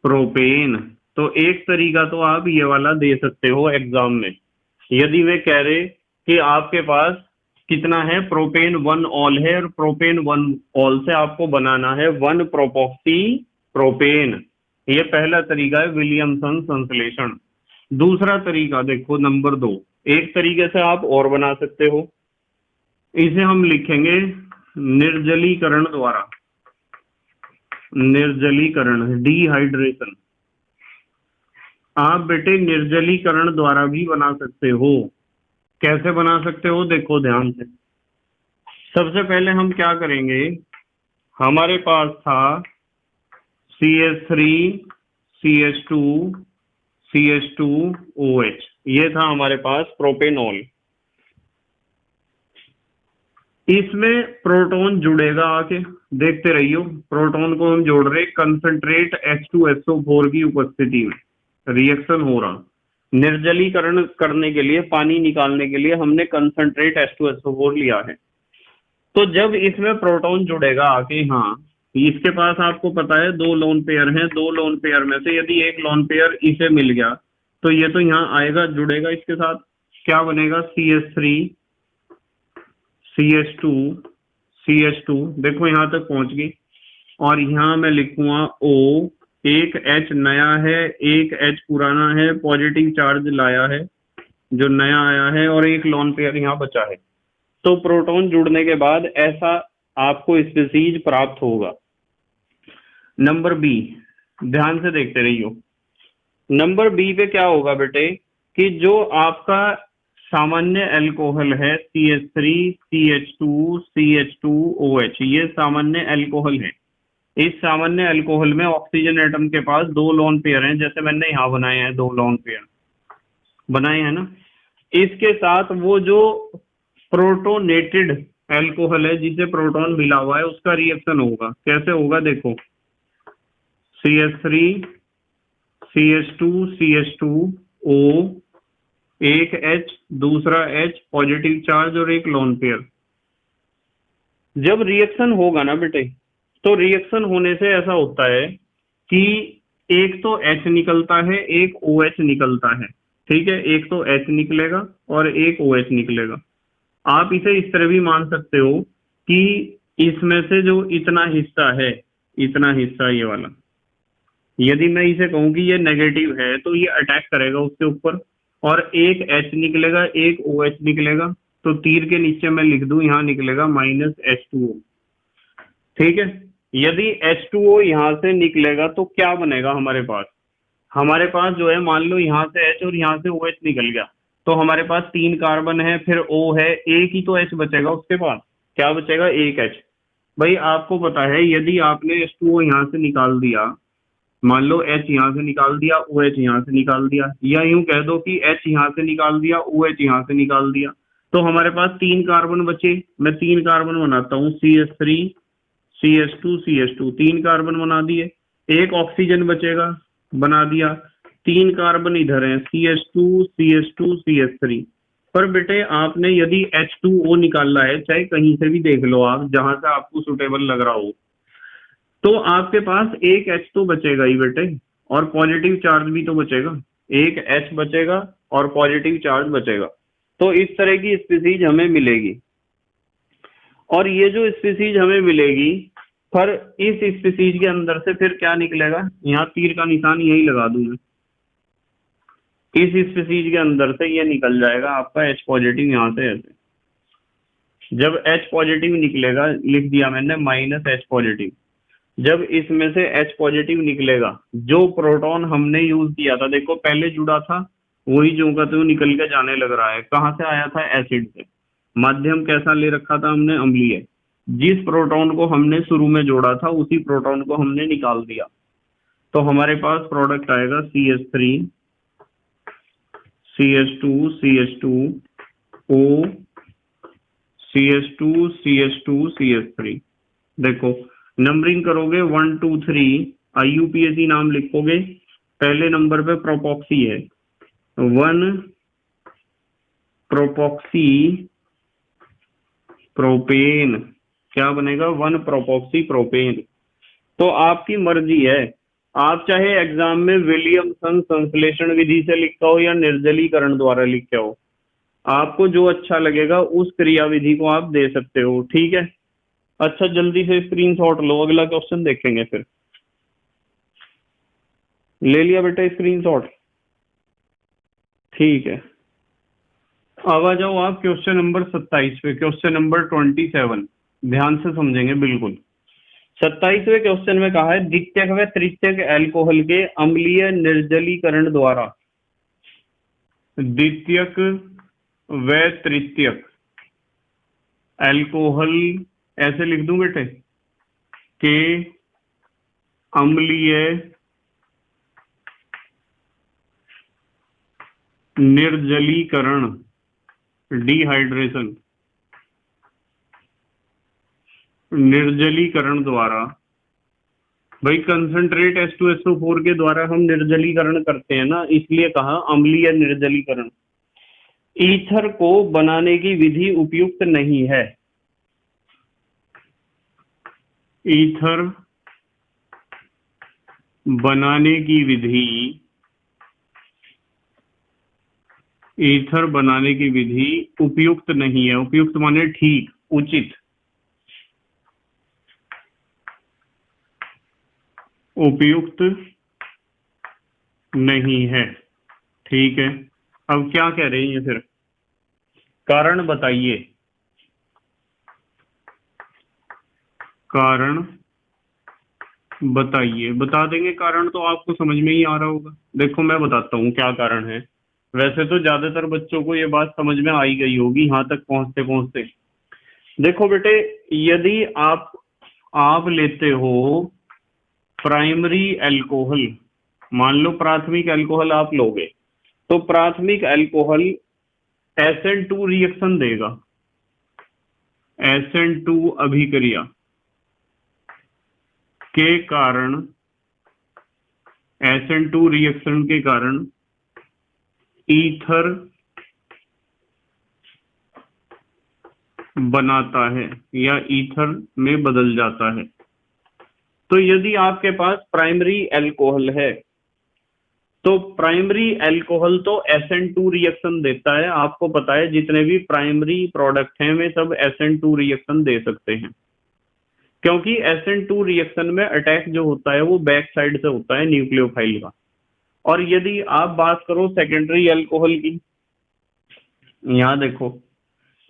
प्रोपेन। तो एक तरीका तो आप ये वाला दे सकते हो एग्जाम में, यदि वे कह रहे कि आपके पास कितना है, प्रोपेन 1 ऑल है और प्रोपेन 1 ऑल से आपको बनाना है 1 प्रोपॉक्सी प्रोपेन। ये पहला तरीका है विलियमसन संश्लेषण। दूसरा तरीका देखो नंबर 2, एक तरीके से आप और बना सकते हो, इसे हम लिखेंगे निर्जलीकरण द्वारा, निर्जलीकरण, डिहाइड्रेशन। आप बेटे निर्जलीकरण द्वारा भी बना सकते हो। कैसे बना सकते हो, देखो ध्यान से। सबसे पहले हम क्या करेंगे, हमारे पास था CH3 CH2 CH2 OH, ये था हमारे पास प्रोपेनॉल। इसमें प्रोटॉन जुड़ेगा आके, देखते रहियो, प्रोटॉन को हम जोड़ रहे कंसंट्रेट H2SO4 की उपस्थिति में, रिएक्शन हो रहा। निर्जलीकरण करने के लिए, पानी निकालने के लिए हमने कंसंट्रेट H2SO4 लिया है। तो जब इसमें प्रोटॉन जुड़ेगा आके, हाँ इसके पास आपको पता है 2 लोन पेयर हैं, 2 लोन पेयर में से यदि एक लोन पेयर इसे मिल गया तो ये तो यहाँ आएगा, जुड़ेगा इसके साथ, क्या बनेगा, CH3 CH2 CH2, देखो यहाँ तक पहुंच गई। और यहाँ मैं लिखूंगा O, एक H नया है, एक H पुराना है, पॉजिटिव चार्ज लाया है जो नया आया है, और एक लोन पेयर यहाँ बचा है। तो प्रोटॉन जुड़ने के बाद ऐसा आपको स्पीशीज प्राप्त होगा। नंबर बी, ध्यान से देखते रहियो। नंबर बी पे क्या होगा बेटे कि जो आपका सामान्य अल्कोहल है CH3 CH2 CH2OH, ये सामान्य अल्कोहल है। इस सामान्य अल्कोहल में ऑक्सीजन एटम के पास 2 लोन पेयर हैं, जैसे मैंने यहाँ बनाए हैं 2 लोन पेयर बनाए हैं ना। इसके साथ वो जो प्रोटोनेटेड अल्कोहल है जिसे प्रोटॉन मिला हुआ है, उसका रिएक्शन होगा। कैसे होगा देखो, CH3 CH2 CH2O, एक H दूसरा H, पॉजिटिव चार्ज और एक लोन पेयर। जब रिएक्शन होगा ना बेटे, तो रिएक्शन होने से ऐसा होता है कि एक तो H निकलता है, एक OH निकलता है, ठीक है, एक तो H निकलेगा और एक OH निकलेगा। आप इसे इस तरह भी मान सकते हो कि इसमें से जो इतना हिस्सा है, इतना हिस्सा ये वाला, यदि मैं इसे कहूं कि ये नेगेटिव है तो ये अटैक करेगा उसके ऊपर, और एक H निकलेगा, एक OH निकलेगा, तो तीर के नीचे मैं लिख दूं, यहाँ निकलेगा -H2O। ठीक है, यदि H2O यहाँ से निकलेगा तो क्या बनेगा हमारे पास? हमारे पास जो है, मान लो यहाँ से H और यहाँ से OH निकल गया, तो हमारे पास 3 कार्बन है, फिर O है, एक ही तो H बचेगा उसके पास। क्या बचेगा? एक H। भाई आपको पता है, यदि आपने H2O यहाँ से निकाल दिया, मान लो H यहाँ से निकाल दिया, OH यहाँ से निकाल दिया, या यूं कह दो कि H यहाँ से निकाल दिया, OH यहाँ से निकाल दिया, तो हमारे पास 3 कार्बन बचे। मैं 3 कार्बन बनाता हूँ, CH3 CH2 CH2, 3 कार्बन बना दिए। एक ऑक्सीजन बचेगा, बना दिया। 3 कार्बन इधर हैं, CH2 CH2 CH3। पर बेटे आपने यदि H2O निकालना है, चाहे कहीं से भी देख लो आप, जहां से आपको सुटेबल लग रहा हो, तो आपके पास एक H तो बचेगा ही बेटे, और पॉजिटिव चार्ज भी तो बचेगा। एक H बचेगा और पॉजिटिव चार्ज बचेगा। तो इस तरह की स्पीसीज हमें मिलेगी। और ये जो स्पीसीज हमें मिलेगी, पर इस स्पीसीज के अंदर से फिर क्या निकलेगा? यहाँ तीर का निशान यही लगा दूं मैं। इस स्पीसीज के अंदर से ये निकल जाएगा आपका H पॉजिटिव, यहाँ से ऐसे। जब H पॉजिटिव निकलेगा, लिख दिया मैंने -H पॉजिटिव। जब इसमें से H पॉजिटिव निकलेगा, जो प्रोटॉन हमने यूज किया था, देखो पहले जुड़ा था, वही जो का त्यों निकल के जाने लग रहा है। कहाँ से आया था? एसिड से। माध्यम कैसा ले रखा था हमने? अम्लीय। जिस प्रोटॉन को हमने शुरू में जोड़ा था, उसी प्रोटॉन को हमने निकाल दिया, तो हमारे पास प्रोडक्ट आएगा CH3 CH2 CH2 O CH2 CH2 CH3। देखो नंबरिंग करोगे 1 2 3, IUPAC नाम लिखोगे, पहले नंबर पे प्रोपॉक्सी है, 1 प्रोपॉक्सी प्रोपेन। क्या बनेगा? 1 प्रोपॉक्सी प्रोपेन। तो आपकी मर्जी है, आप चाहे एग्जाम में विलियमसन संश्लेषण विधि से लिखा हो या निर्जलीकरण द्वारा लिखा हो, आपको जो अच्छा लगेगा उस क्रिया विधि को आप दे सकते हो। ठीक है, अच्छा जल्दी से स्क्रीनशॉट लो, अगला क्वेश्चन देखेंगे फिर। ले लिया बेटा स्क्रीनशॉट? ठीक है, अब आ जाओ आप क्वेश्चन नंबर 27 पे। क्वेश्चन नंबर 27 ध्यान से समझेंगे बिल्कुल। 27वें क्वेश्चन में कहा है, द्वितीयक व तृतीयक एल्कोहल के अम्लीय निर्जलीकरण द्वारा, द्वितीयक व तृतीयक एल्कोहल, ऐसे लिख दूं बेटे, के अम्लीय निर्जलीकरण, डिहाइड्रेशन, निर्जलीकरण द्वारा। भाई कंसंट्रेट H2SO4 के द्वारा हम निर्जलीकरण करते हैं ना, इसलिए कहा अम्लीय निर्जलीकरण। ईथर को बनाने की विधि उपयुक्त नहीं है। ईथर बनाने की विधि, ईथर बनाने की विधि उपयुक्त नहीं है। उपयुक्त माने ठीक, उचित, उपयुक्त नहीं है। ठीक है, अब क्या कह रहे हैं फिर? कारण बताइए, कारण बताइए। बता देंगे कारण तो आपको समझ में ही आ रहा होगा। देखो मैं बताता हूँ क्या कारण है। वैसे तो ज्यादातर बच्चों को ये बात समझ में आ ही गई होगी यहाँ तक पहुंचते पहुंचते। देखो बेटे, यदि आप लेते हो प्राइमरी अल्कोहल, मान लो प्राथमिक अल्कोहल आप लोगे, तो प्राथमिक अल्कोहल SN2 रिएक्शन देगा, SN2 अभिक्रिया के कारण, SN2 रिएक्शन के कारण ईथर बनाता है या ईथर में बदल जाता है। तो यदि आपके पास प्राइमरी अल्कोहल है, तो प्राइमरी अल्कोहल तो SN2 रिएक्शन देता है। आपको पता है जितने भी प्राइमरी प्रोडक्ट हैं वे सब SN2 रिएक्शन दे सकते हैं, क्योंकि SN2 रिएक्शन में अटैक जो होता है वो बैक साइड से होता है न्यूक्लियोफाइल का, और यदि आप बात करो सेकेंडरी अल्कोहल की, यहाँ देखो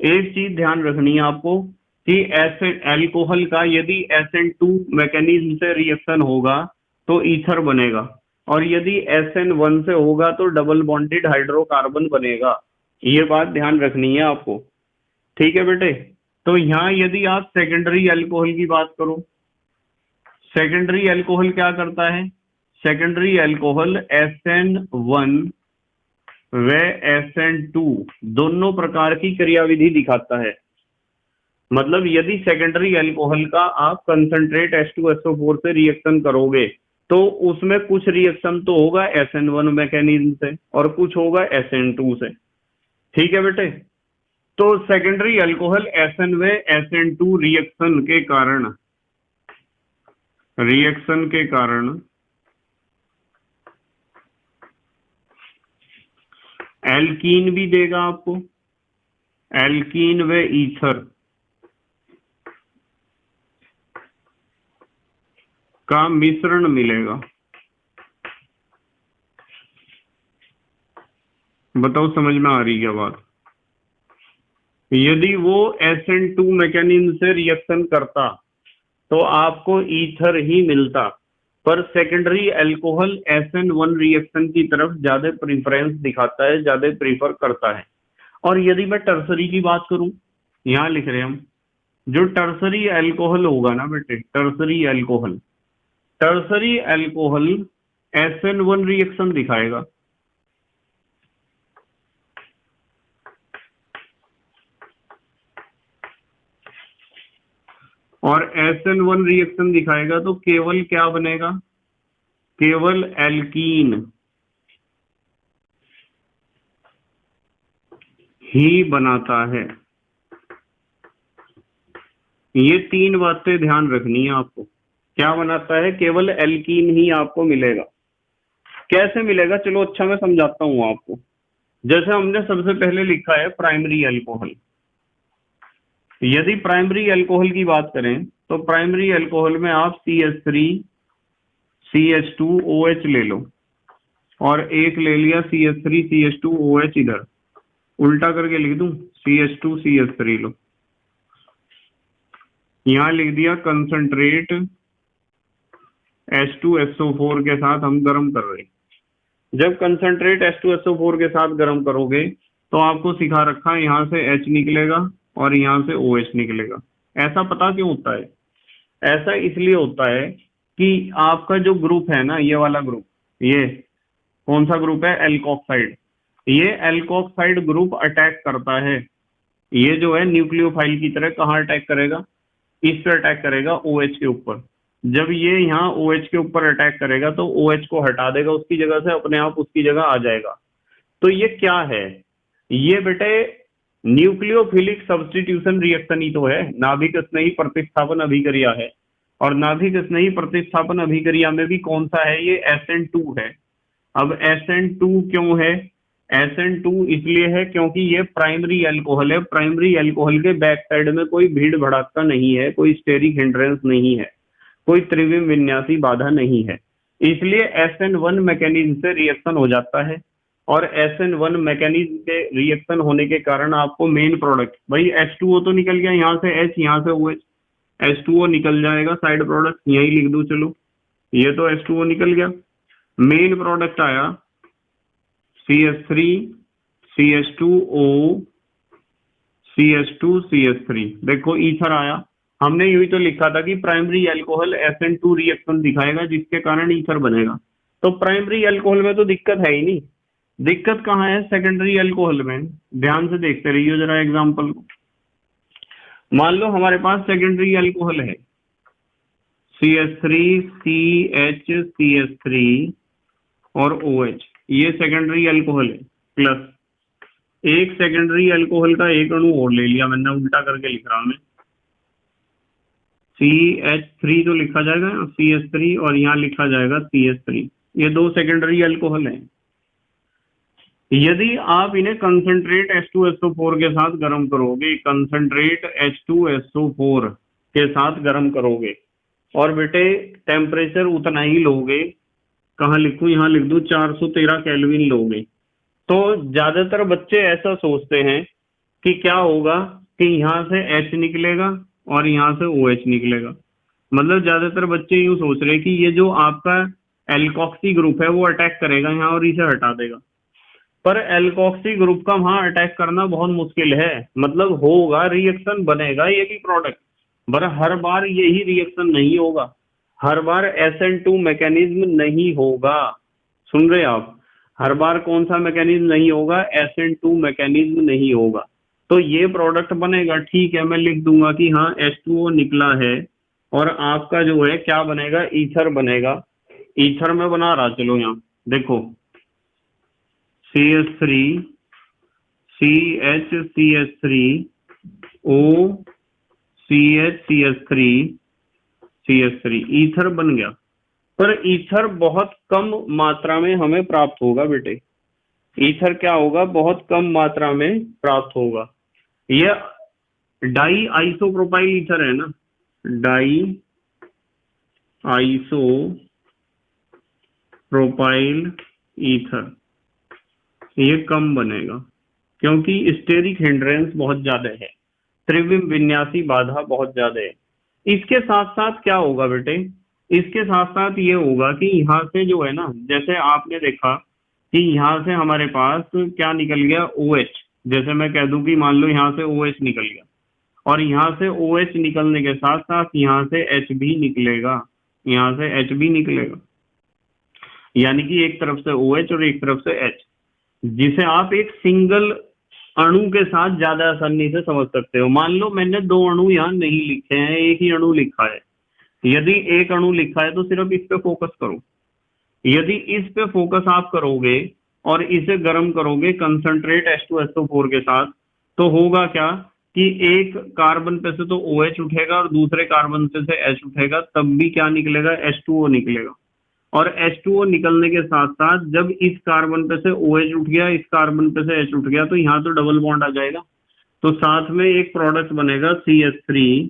एक चीज ध्यान रखनी है आपको कि एसिड अल्कोहल का यदि SN2 मैकेनिज्म से रिएक्शन होगा तो ईथर बनेगा, और यदि SN1 से होगा तो डबल बॉन्डेड हाइड्रोकार्बन बनेगा। ये बात ध्यान रखनी है आपको, ठीक है बेटे। तो यहाँ यदि आप सेकेंडरी अल्कोहल की बात करो, सेकेंडरी अल्कोहल क्या करता है? सेकेंडरी अल्कोहल SN1 व SN2 दोनों प्रकार की क्रियाविधि दिखाता है। मतलब यदि सेकेंडरी अल्कोहल का आप कंसंट्रेट H2SO4 से रिएक्शन करोगे तो उसमें कुछ रिएक्शन तो होगा SN1 मैकेनिज्म से और कुछ होगा SN2 से, ठीक है बेटे। तो सेकेंडरी अल्कोहल SN व SN2 रिएक्शन के कारण एल्कीन भी देगा आपको, एल्कीन व ईथर का मिश्रण मिलेगा। बताओ समझ में आ रही क्या बात? यदि वो SN2 मैकेनिज्म से रिएक्शन करता तो आपको ईथर ही मिलता, पर सेकेंडरी अल्कोहल SN1 रिएक्शन की तरफ ज्यादा प्रेफरेंस दिखाता है, ज्यादा प्रीफर करता है। और यदि मैं टर्सरी की बात करूं, यहां लिख रहे हम, जो टर्सरी अल्कोहल होगा ना बेटे, टर्सरी अल्कोहल SN1 रिएक्शन दिखाएगा, और SN1 रिएक्शन दिखाएगा तो केवल क्या बनेगा? केवल एल्कीन ही बनाता है। ये तीन बातें ध्यान रखनी है आपको। क्या बनाता है? केवल एल्कीन ही आपको मिलेगा। कैसे मिलेगा? चलो अच्छा मैं समझाता हूं आपको। जैसे हमने सबसे पहले लिखा है प्राइमरी अल्कोहल। यदि प्राइमरी अल्कोहल की बात करें तो प्राइमरी अल्कोहल में आप CH3 CH2OH ले लो, और एक ले लिया CH3 CH2OH, इधर उल्टा करके लिख दूं, CH2 CH3 लो, यहां लिख दिया कंसंट्रेट H2SO4 के साथ हम गर्म कर रहे हैं। जब कंसंट्रेट H2SO4 के साथ गर्म करोगे तो आपको सिखा रखा है यहां से H निकलेगा और यहां से OH निकलेगा। ऐसा पता क्यों होता है? ऐसा इसलिए होता है कि आपका जो ग्रुप है ना, ये वाला ग्रुप, ये कौन सा ग्रुप है? एल्कोक्साइड। ये एल्कोक्साइड ग्रुप अटैक करता है, ये जो है न्यूक्लियोफाइल की तरह कहाँ अटैक करेगा? इस पे अटैक करेगा, OH के ऊपर। जब ये यहाँ OH के ऊपर अटैक करेगा तो OH को हटा देगा उसकी जगह से, अपने आप उसकी जगह आ जाएगा। तो ये क्या है? ये बेटे न्यूक्लियोफिलिक सब्स्टिट्यूशन रिएक्शन ही तो है, नाभिक स्नेही प्रतिस्थापन अभिक्रिया है। और नाभिक स्नेही प्रतिस्थापन अभिक्रिया में भी कौन सा है? ये SN2 है। अब SN2 क्यों है? SN2 इसलिए है क्योंकि ये प्राइमरी अल्कोहल है। प्राइमरी अल्कोहल के बैक साइड में कोई भीड़ भड़ाका नहीं है, कोई स्टेरिक हिंड्रेंस नहीं है, कोई त्रिविम विन्यासी बाधा नहीं है, इसलिए SN1 मैकेनिज्म से रिएक्शन हो जाता है। और SN1 मैकेनिज्म के रिएक्शन होने के कारण आपको मेन प्रोडक्ट, भाई H2O तो निकल गया, यहाँ से H, यहाँ से OH, H2O निकल जाएगा, साइड प्रोडक्ट यही लिख दो। चलो ये तो H2O निकल गया, मेन प्रोडक्ट आया CH3 CH2O CH2 CH3। देखो ईथर आया। हमने यूं ही तो लिखा था कि प्राइमरी अल्कोहल SN2 रिएक्शन दिखाएगा जिसके कारण ईथर बनेगा। तो प्राइमरी अल्कोहल में तो दिक्कत है ही नहीं। दिक्कत कहाँ है? सेकेंडरी अल्कोहल में। ध्यान से देखते रहिए जरा एग्जांपल को। मान लो हमारे पास सेकेंडरी अल्कोहल है CH3 CH CH3 और OH, ये सेकेंडरी अल्कोहल है। प्लस एक सेकेंडरी अल्कोहल का एक अणु और ले लिया मैंने, उल्टा करके लिख रहा हूं मैं, CH3 तो लिखा जाएगा CH3 और यहाँ लिखा जाएगा CH3। ये दो सेकेंडरी अल्कोहल हैं। यदि आप इन्हें कंसंट्रेट H2SO4 के साथ गर्म करोगे, कंसंट्रेट H2SO4 के साथ गर्म करोगे, और बेटे टेम्परेचर उतना ही लोगे कहाँ लिखूं, यहाँ लिख दूं 413 केल्विन लोगे। तो ज्यादातर बच्चे ऐसा सोचते हैं कि क्या होगा कि यहाँ से H निकलेगा और यहाँ से OH निकलेगा। मतलब ज्यादातर बच्चे यूं सोच रहे हैं कि ये जो आपका एल्कोक्सी ग्रुप है वो अटैक करेगा यहाँ और इसे हटा देगा। पर एल्कोक्सी ग्रुप का वहां अटैक करना बहुत मुश्किल है। मतलब होगा, रिएक्शन बनेगा ये भी प्रोडक्ट, पर हर बार यही रिएक्शन नहीं होगा, हर बार SN2 मैकेनिज्म नहीं होगा। सुन रहे आप? हर बार कौन सा मैकेनिज्म नहीं होगा? SN2 मैकेनिज्म नहीं होगा। तो ये प्रोडक्ट बनेगा, ठीक है, मैं लिख दूंगा कि हाँ H2O निकला है और आपका जो है क्या बनेगा, ईथर बनेगा। ईथर में बना रहा, चलो यहाँ देखो, CH3 CH O CH CH3 ether बन गया। पर ईथर बहुत कम मात्रा में हमें प्राप्त होगा बेटे। ईथर क्या होगा? बहुत कम मात्रा में प्राप्त होगा। यह डाई आइसोप्रोपाइल ईथर है ना, डाई आइसोप्रोपाइल ईथर, ये कम बनेगा क्योंकि स्टेरिक हिंड्रेंस बहुत ज्यादा है, त्रिविम विन्यासी बाधा बहुत ज्यादा है। इसके साथ साथ क्या होगा बेटे? इसके साथ साथ ये होगा कि यहाँ से जो है ना, जैसे आपने देखा कि यहाँ से हमारे पास क्या निकल गया, OH। जैसे मैं कह दूं कि मान लो यहाँ से OH निकल गया और यहाँ से OH निकलने के साथ साथ यहाँ से H भी निकलेगा, यहाँ से H भी निकलेगा, यानी कि एक तरफ से OH और एक तरफ से H, जिसे आप एक सिंगल अणु के साथ ज्यादा आसानी से समझ सकते हो। मान लो मैंने दो अणु यहाँ नहीं लिखे हैं, एक ही अणु लिखा है। यदि एक अणु लिखा है तो सिर्फ इस पे फोकस करो। यदि इस पे फोकस आप करोगे और इसे गर्म करोगे कंसंट्रेट H2SO4 के साथ, तो होगा क्या कि एक कार्बन पे से तो OH उठेगा और दूसरे कार्बन से H उठेगा, तब भी क्या निकलेगा, H2O निकलेगा। और H2O निकलने के साथ साथ जब इस कार्बन पे से OH उठ गया, इस कार्बन पे से H उठ गया, तो यहाँ तो डबल बॉन्ड आ जाएगा। तो साथ में एक प्रोडक्ट बनेगा CH3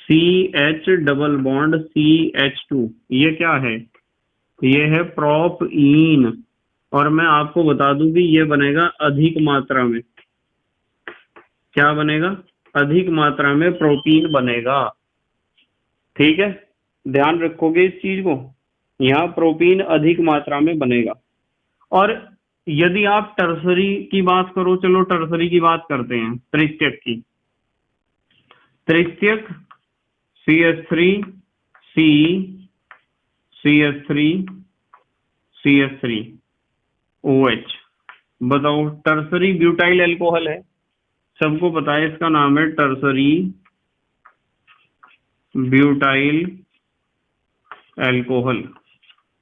CH double bond CH2। ये क्या है? ये है प्रोपीन। और मैं आपको बता दूं कि ये बनेगा अधिक मात्रा में। क्या बनेगा? अधिक मात्रा में प्रोटीन बनेगा। ठीक है, ध्यान रखोगे इस चीज को, यहाँ प्रोटीन अधिक मात्रा में बनेगा। और यदि आप टर्सरी की बात करो, चलो टर्सरी की बात करते हैं, तृतीयक की। तृतीयक CH3 C CH3 CH3 OH। बताओ, टर्सरी ब्यूटाइल अल्कोहल है, सबको पता है इसका नाम है टर्सरी ब्यूटाइल अल्कोहल।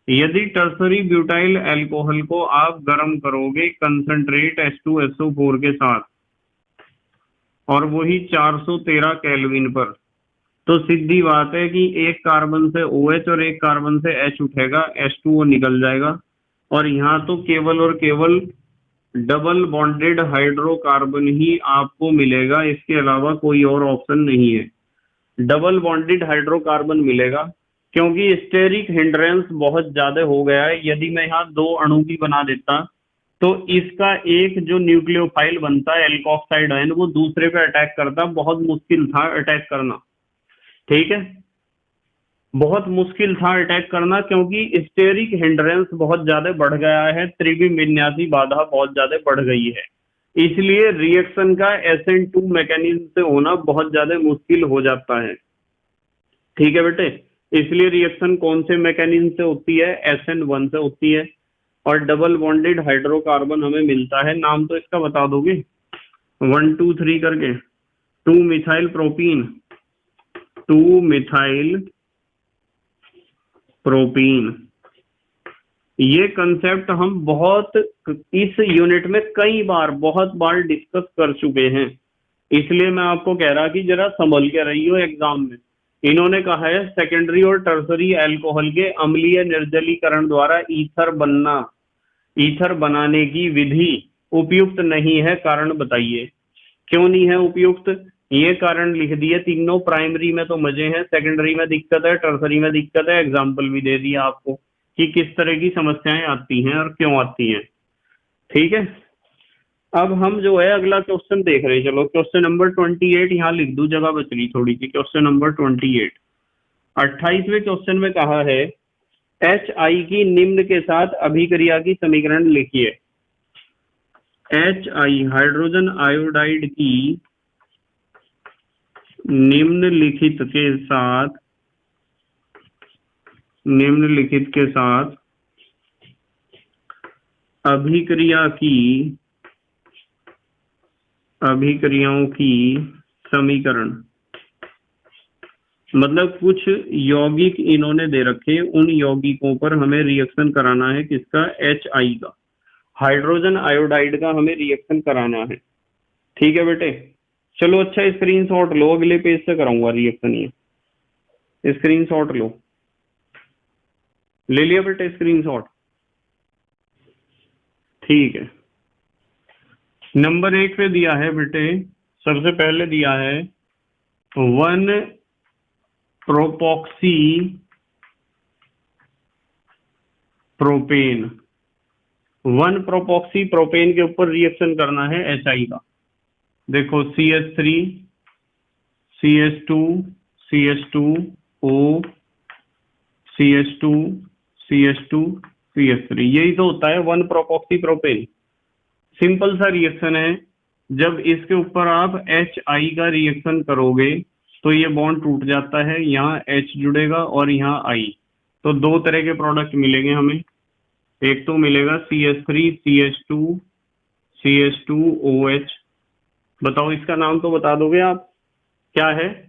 यदि टर्सरी ब्यूटाइल अल्कोहल को आप गर्म करोगे कंसंट्रेट H2SO4 के साथ और वही 413 केल्विन पर, तो सीधी बात है कि एक कार्बन से OH और एक कार्बन से H उठेगा, H2O निकल जाएगा और यहाँ तो केवल और केवल डबल बॉन्डेड हाइड्रोकार्बन ही आपको मिलेगा, इसके अलावा कोई और ऑप्शन नहीं है। डबल बॉन्डेड हाइड्रोकार्बन मिलेगा क्योंकि स्टेरिक हिंड्रेंस बहुत ज्यादा हो गया है। यदि मैं यहाँ दो अणु भी बना देता तो इसका एक जो न्यूक्लियोफाइल बनता है एल्कोक्साइड आयन, वो दूसरे पे अटैक करता, बहुत मुश्किल था अटैक करना। ठीक है, बहुत मुश्किल था अटैक करना क्योंकि स्टेरिक हिंड्रेंस बहुत ज्यादा बढ़ गया है, त्रिविम विन्यासी बाधा बहुत ज्यादा बढ़ गई है। इसलिए रिएक्शन का SN2 मैकेनिज्म से होना बहुत ज्यादा मुश्किल हो जाता है। ठीक है बेटे, इसलिए रिएक्शन कौन से मैकेनिज्म से होती है? SN1 से होती है। और डबल बॉन्डेड हाइड्रोकार्बन हमें मिलता है, नाम तो इसका बता दोगे 1 2 3 करके, 2 मिथाइल प्रोपीन, 2 मिथाइल प्रोपीन। ये कंसेप्ट हम बहुत इस यूनिट में कई बार बहुत बार डिस्कस कर चुके हैं, इसलिए मैं आपको कह रहा कि जरा संभल के रहियो एग्जाम में। इन्होंने कहा है सेकेंडरी और टर्सरी अल्कोहल के अम्लीय निर्जलीकरण द्वारा ईथर बनना, ईथर बनाने की विधि उपयुक्त नहीं है। कारण बताइए क्यों नहीं है उपयुक्त? ये कारण लिख दिए तीनों। प्राइमरी में तो मजे हैं, सेकेंडरी में दिक्कत है, टर्सरी में दिक्कत है, एग्जाम्पल भी दे दिया आपको। कि किस तरह की समस्याएं आती हैं और क्यों आती हैं। ठीक है, अब हम जो है अगला क्वेश्चन देख रहे हैं। चलो क्वेश्चन नंबर 28 यहाँ लिख दूं, जगह बच रही थोड़ी सी। क्वेश्चन नंबर 28, 28वें क्वेश्चन में कहा है एच आई की निम्न के साथ अभिक्रिया की समीकरण लिखिए। एच आई हाइड्रोजन आयोडाइड की निम्नलिखित के साथ अभिक्रियाओं की समीकरण, मतलब कुछ यौगिक इन्होंने दे रखे, उन यौगिकों पर हमें रिएक्शन कराना है। किसका? एच आई का, हाइड्रोजन आयोडाइड का हमें रिएक्शन कराना है। ठीक है बेटे, चलो अच्छा स्क्रीनशॉट लो, अगले पेज से कराऊंगा रिएक्शन। ये स्क्रीनशॉट लो, ले लिया बेटे स्क्रीनशॉट? ठीक है, नंबर 1 पे दिया है बेटे, सबसे पहले दिया है 1 प्रोपॉक्सी प्रोपेन। 1 प्रोपॉक्सी प्रोपेन के ऊपर रिएक्शन करना है एच आई का। देखो CH3 CH2 CH2O CH2 CH2 CH3, यही तो होता है 1 प्रोपॉक्सी प्रोपेन। सिंपल सा रिएक्शन है। जब इसके ऊपर आप एच आई का रिएक्शन करोगे तो ये बॉन्ड टूट जाता है, यहाँ H जुड़ेगा और यहाँ I, तो दो तरह के प्रोडक्ट मिलेंगे हमें। एक तो मिलेगा CH3 CH2 CH2OH। बताओ इसका नाम तो बता दोगे आप, क्या है?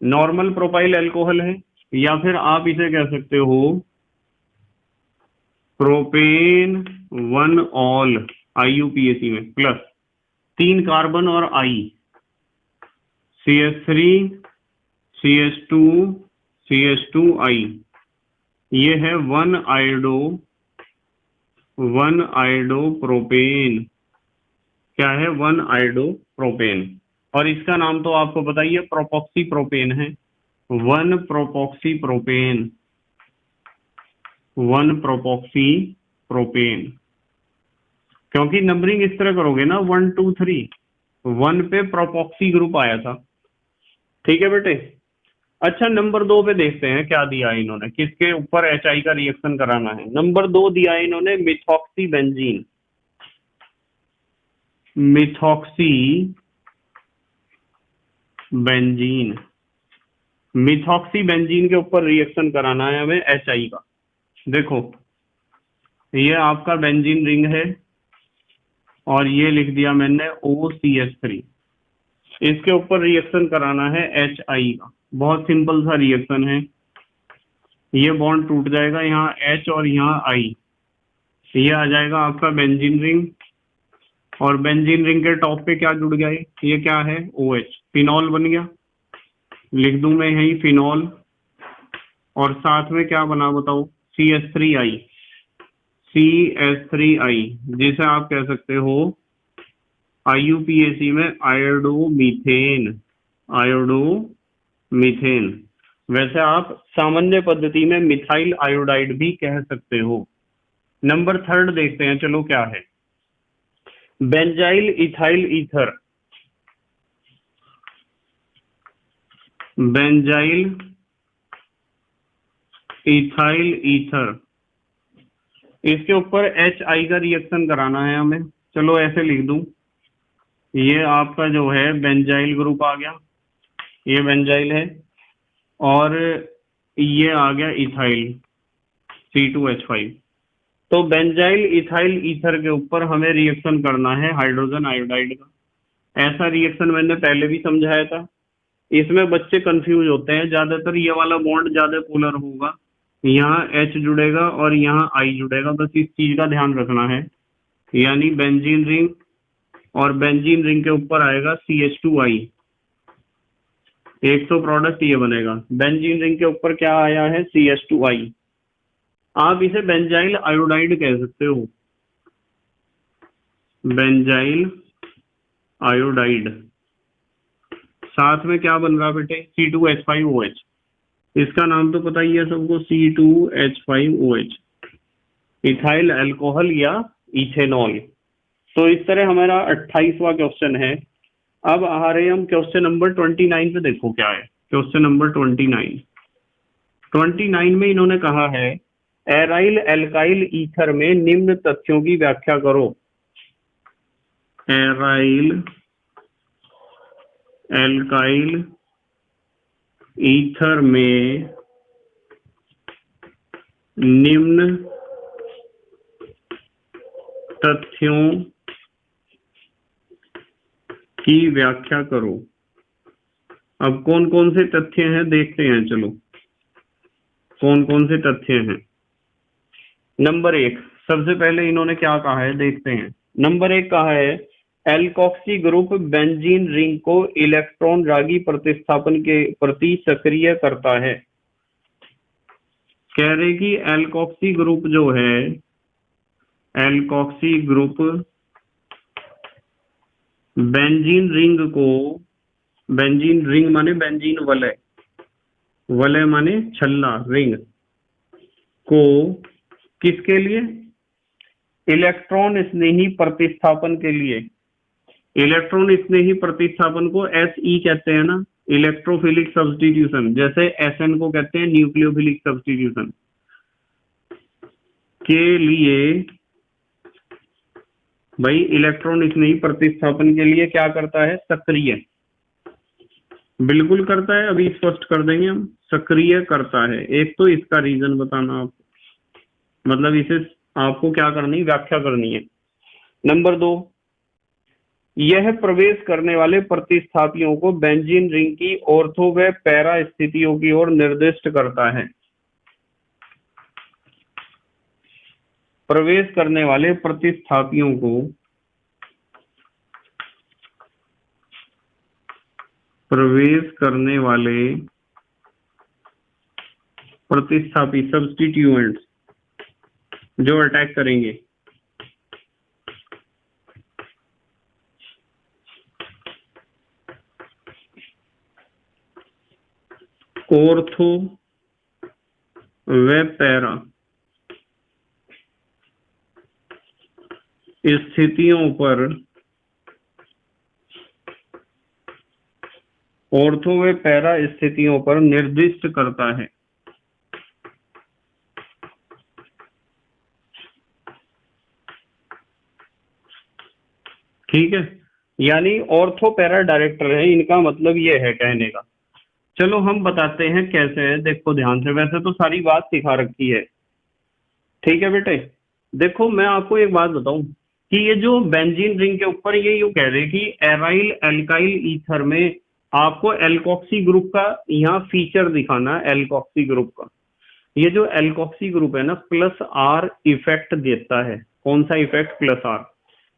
नॉर्मल प्रोपाइल अल्कोहल है, या फिर आप इसे कह सकते हो प्रोपेन 1 ऑल IUPAC में, प्लस 3 कार्बन और I, CH3 CH2 CH2I, ये है 1 आयोडो प्रोपेन। क्या है? 1 आयोडो प्रोपेन। और इसका नाम तो आपको बताइए, प्रोपॉक्सी प्रोपेन है। 1 प्रोपॉक्सी प्रोपेन, 1 प्रोपॉक्सी प्रोपेन। क्योंकि नंबरिंग इस तरह करोगे ना 1 2 3, 1 पे प्रोपॉक्सी ग्रुप आया था। ठीक है बेटे, अच्छा नंबर 2 पे देखते हैं क्या दिया है इन्होंने, किसके ऊपर एच आई का रिएक्शन कराना है। नंबर 2 दिया है इन्होंने मिथॉक्सी बेंजीन। मिथॉक्सी बेंजीन के ऊपर रिएक्शन कराना है हमें एच आई का। देखो ये आपका बेंजीन रिंग है और ये लिख दिया मैंने OCH3। इसके ऊपर रिएक्शन कराना है एच आई का। बहुत सिंपल सा रिएक्शन है, ये बॉन्ड टूट जाएगा, यहाँ H और यहाँ I, ये आ जाएगा आपका बेंजीन रिंग। और बेंजीन रिंग के टॉप पे क्या जुड़ गया? ये क्या है? OH, फिनॉल बन गया। लिख दूं मैं यही फिनॉल, और साथ में क्या बना बताओ? CH3I, जिसे आप कह सकते हो IUPAC में आयोडोमीथेन। वैसे आप सामान्य पद्धति में मिथाइल आयोडाइड भी कह सकते हो। नंबर 3 देखते हैं, चलो क्या है? Benzyl ethyl ether. Benzyl ethyl ether, इसके ऊपर एच आई का रिएक्शन कराना है हमें। चलो ऐसे लिख दूं, ये आपका जो है बेंजाइल ग्रुप आ गया, ये बेंजाइल है, और ये आ गया इथाइल C2H5। तो बेंजाइल इथाइल ईथर के ऊपर हमें रिएक्शन करना है हाइड्रोजन आयोडाइड का। ऐसा रिएक्शन मैंने पहले भी समझाया था। इसमें बच्चे कंफ्यूज होते हैं, ज्यादातर ये वाला बॉन्ड ज्यादा पोलर होगा, यहाँ H जुड़ेगा और यहाँ I जुड़ेगा, बस इस चीज का ध्यान रखना है। यानी बेंजीन रिंग, और बेंजीन रिंग के ऊपर आएगा CH2I, एक तो प्रोडक्ट ये बनेगा। बेंजीन रिंग के ऊपर क्या आया है? CH2I। आप इसे बेंजाइल आयोडाइड कह सकते हो, बेंजाइल आयोडाइड। साथ में क्या बन रहा बेटे? C2H5OH। इसका नाम तो पता ही है सबको, C2H5OH। इथाइल अल्कोहल या इथेनॉल। तो इस तरह हमारा 28वां क्वेश्चन है। अब आ रहे हम क्वेश्चन नंबर 29 पे। देखो क्या है क्वेश्चन नंबर 29 में इन्होंने कहा है एराइल एल्काइल ईथर में निम्न तथ्यों की व्याख्या करो। एराइल एल्काइल ईथर में निम्न तथ्यों की व्याख्या करो। अब कौन कौन से तथ्य हैं देखते हैं, चलो कौन कौन से तथ्य हैं। नंबर 1, सबसे पहले इन्होंने क्या कहा है देखते हैं। नंबर 1 कहा है एल्कोक्सी ग्रुप बेंजीन रिंग को इलेक्ट्रॉन रागी प्रतिस्थापन के प्रति सक्रिय करता है। कह रहे कि एल्कोक्सी ग्रुप जो है, एल्कोक्सी ग्रुप बेंजीन रिंग को, बेंजीन रिंग माने बेंजीन वलय, वलय माने छल्ला, रिंग को किसके लिए, इलेक्ट्रॉन स्नेही प्रतिस्थापन के लिए। इलेक्ट्रॉन स्नेही प्रतिस्थापन को SE कहते हैं ना, इलेक्ट्रोफिलिक सब्स्टिट्यूशन, जैसे SN को कहते हैं न्यूक्लियोफिलिक सब्स्टिट्यूशन के लिए। भाई इलेक्ट्रॉन स्नेही प्रतिस्थापन के लिए क्या करता है, सक्रिय, बिल्कुल करता है। अभी स्पष्ट कर देंगे हम, सक्रिय करता है। एक तो इसका रीजन बताना आप, मतलब इसे आपको क्या करनी, व्याख्या करनी है। नंबर 2, यह प्रवेश करने वाले प्रतिस्थापियों को बेंजीन रिंग की ऑर्थो व पैरा स्थितियों की ओर निर्दिष्ट करता है। प्रवेश करने वाले प्रतिस्थापियों को, प्रवेश करने वाले प्रतिस्थापी सब्स्टिट्यूएंट्स जो अटैक करेंगे, ऑर्थो व पैरा स्थितियों पर, ऑर्थो व पैरा स्थितियों पर निर्दिष्ट करता है। ठीक है, यानी ऑर्थो पैरा डायरेक्टर है, इनका मतलब ये है कहने का। चलो हम बताते हैं कैसे है, देखो ध्यान से। वैसे तो सारी बात सिखा रखी है, ठीक है बेटे। देखो मैं आपको एक बात बताऊं कि ये जो बेंजीन रिंग के ऊपर ये यूं कह रहे कि एराइल एल्काइल ईथर में आपको एल्कोक्सी ग्रुप का यहाँ फीचर दिखाना है। एल्कोक्सी ग्रुप का ये जो एल्कोक्सी ग्रुप है ना, +R इफेक्ट देता है। कौन सा इफेक्ट, +R।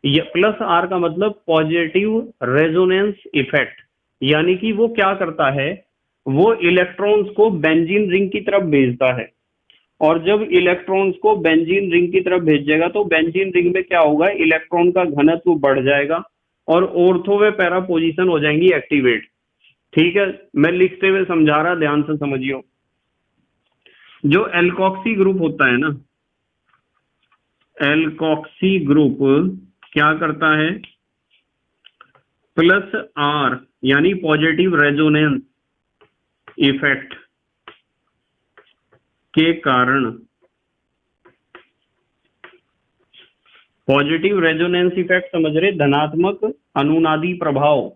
ये +R का मतलब पॉजिटिव रेजोनेंस इफेक्ट, यानी कि वो क्या करता है, वो इलेक्ट्रॉन्स को बेंजीन रिंग की तरफ भेजता है। और जब इलेक्ट्रॉन्स को बेंजीन रिंग की तरफ भेजेगा तो बेंजीन रिंग में क्या होगा, इलेक्ट्रॉन का घनत्व बढ़ जाएगा और ऑर्थो व पैरा पोजीशन हो जाएंगी एक्टिवेट। ठीक है, मैं लिखते हुए समझा रहा, ध्यान से समझियो। जो एल्कोक्सी ग्रुप होता है ना, एल्कोक्सी ग्रुप क्या करता है, +R यानी पॉजिटिव रेजोनेंस इफेक्ट के कारण, पॉजिटिव रेजोनेंस इफेक्ट समझ रहे, धनात्मक अनुनादी प्रभाव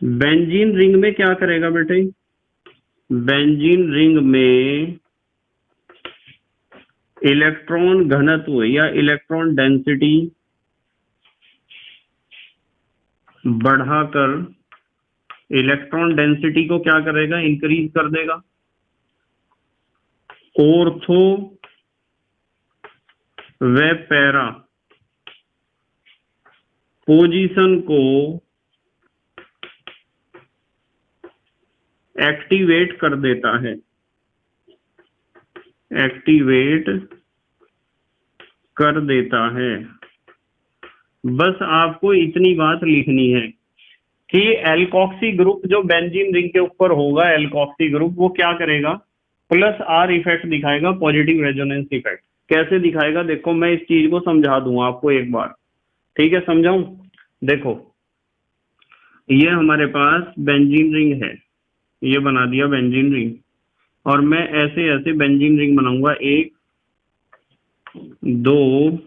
बेंजीन रिंग में क्या करेगा बेटे, बेंजीन रिंग में इलेक्ट्रॉन घनत्व या इलेक्ट्रॉन डेंसिटी बढ़ाकर, इलेक्ट्रॉन डेंसिटी को क्या करेगा, इंक्रीज कर देगा। ऑर्थो व पैरा पोजीशन को एक्टिवेट कर देता है, एक्टिवेट कर देता है। बस आपको इतनी बात लिखनी है कि एल्कोक्सी ग्रुप जो बेंजीन रिंग के ऊपर होगा, एल्कोक्सी ग्रुप वो क्या करेगा, प्लस आर इफेक्ट दिखाएगा, पॉजिटिव रेजोनेंस इफेक्ट। कैसे दिखाएगा देखो, मैं इस चीज को समझा दूंगा आपको एक बार, ठीक है, समझाऊं। देखो ये हमारे पास बेंजीन रिंग है, ये बना दिया बेंजीन रिंग, और मैं ऐसे ऐसे बेंजीन रिंग बनाऊंगा, 1 2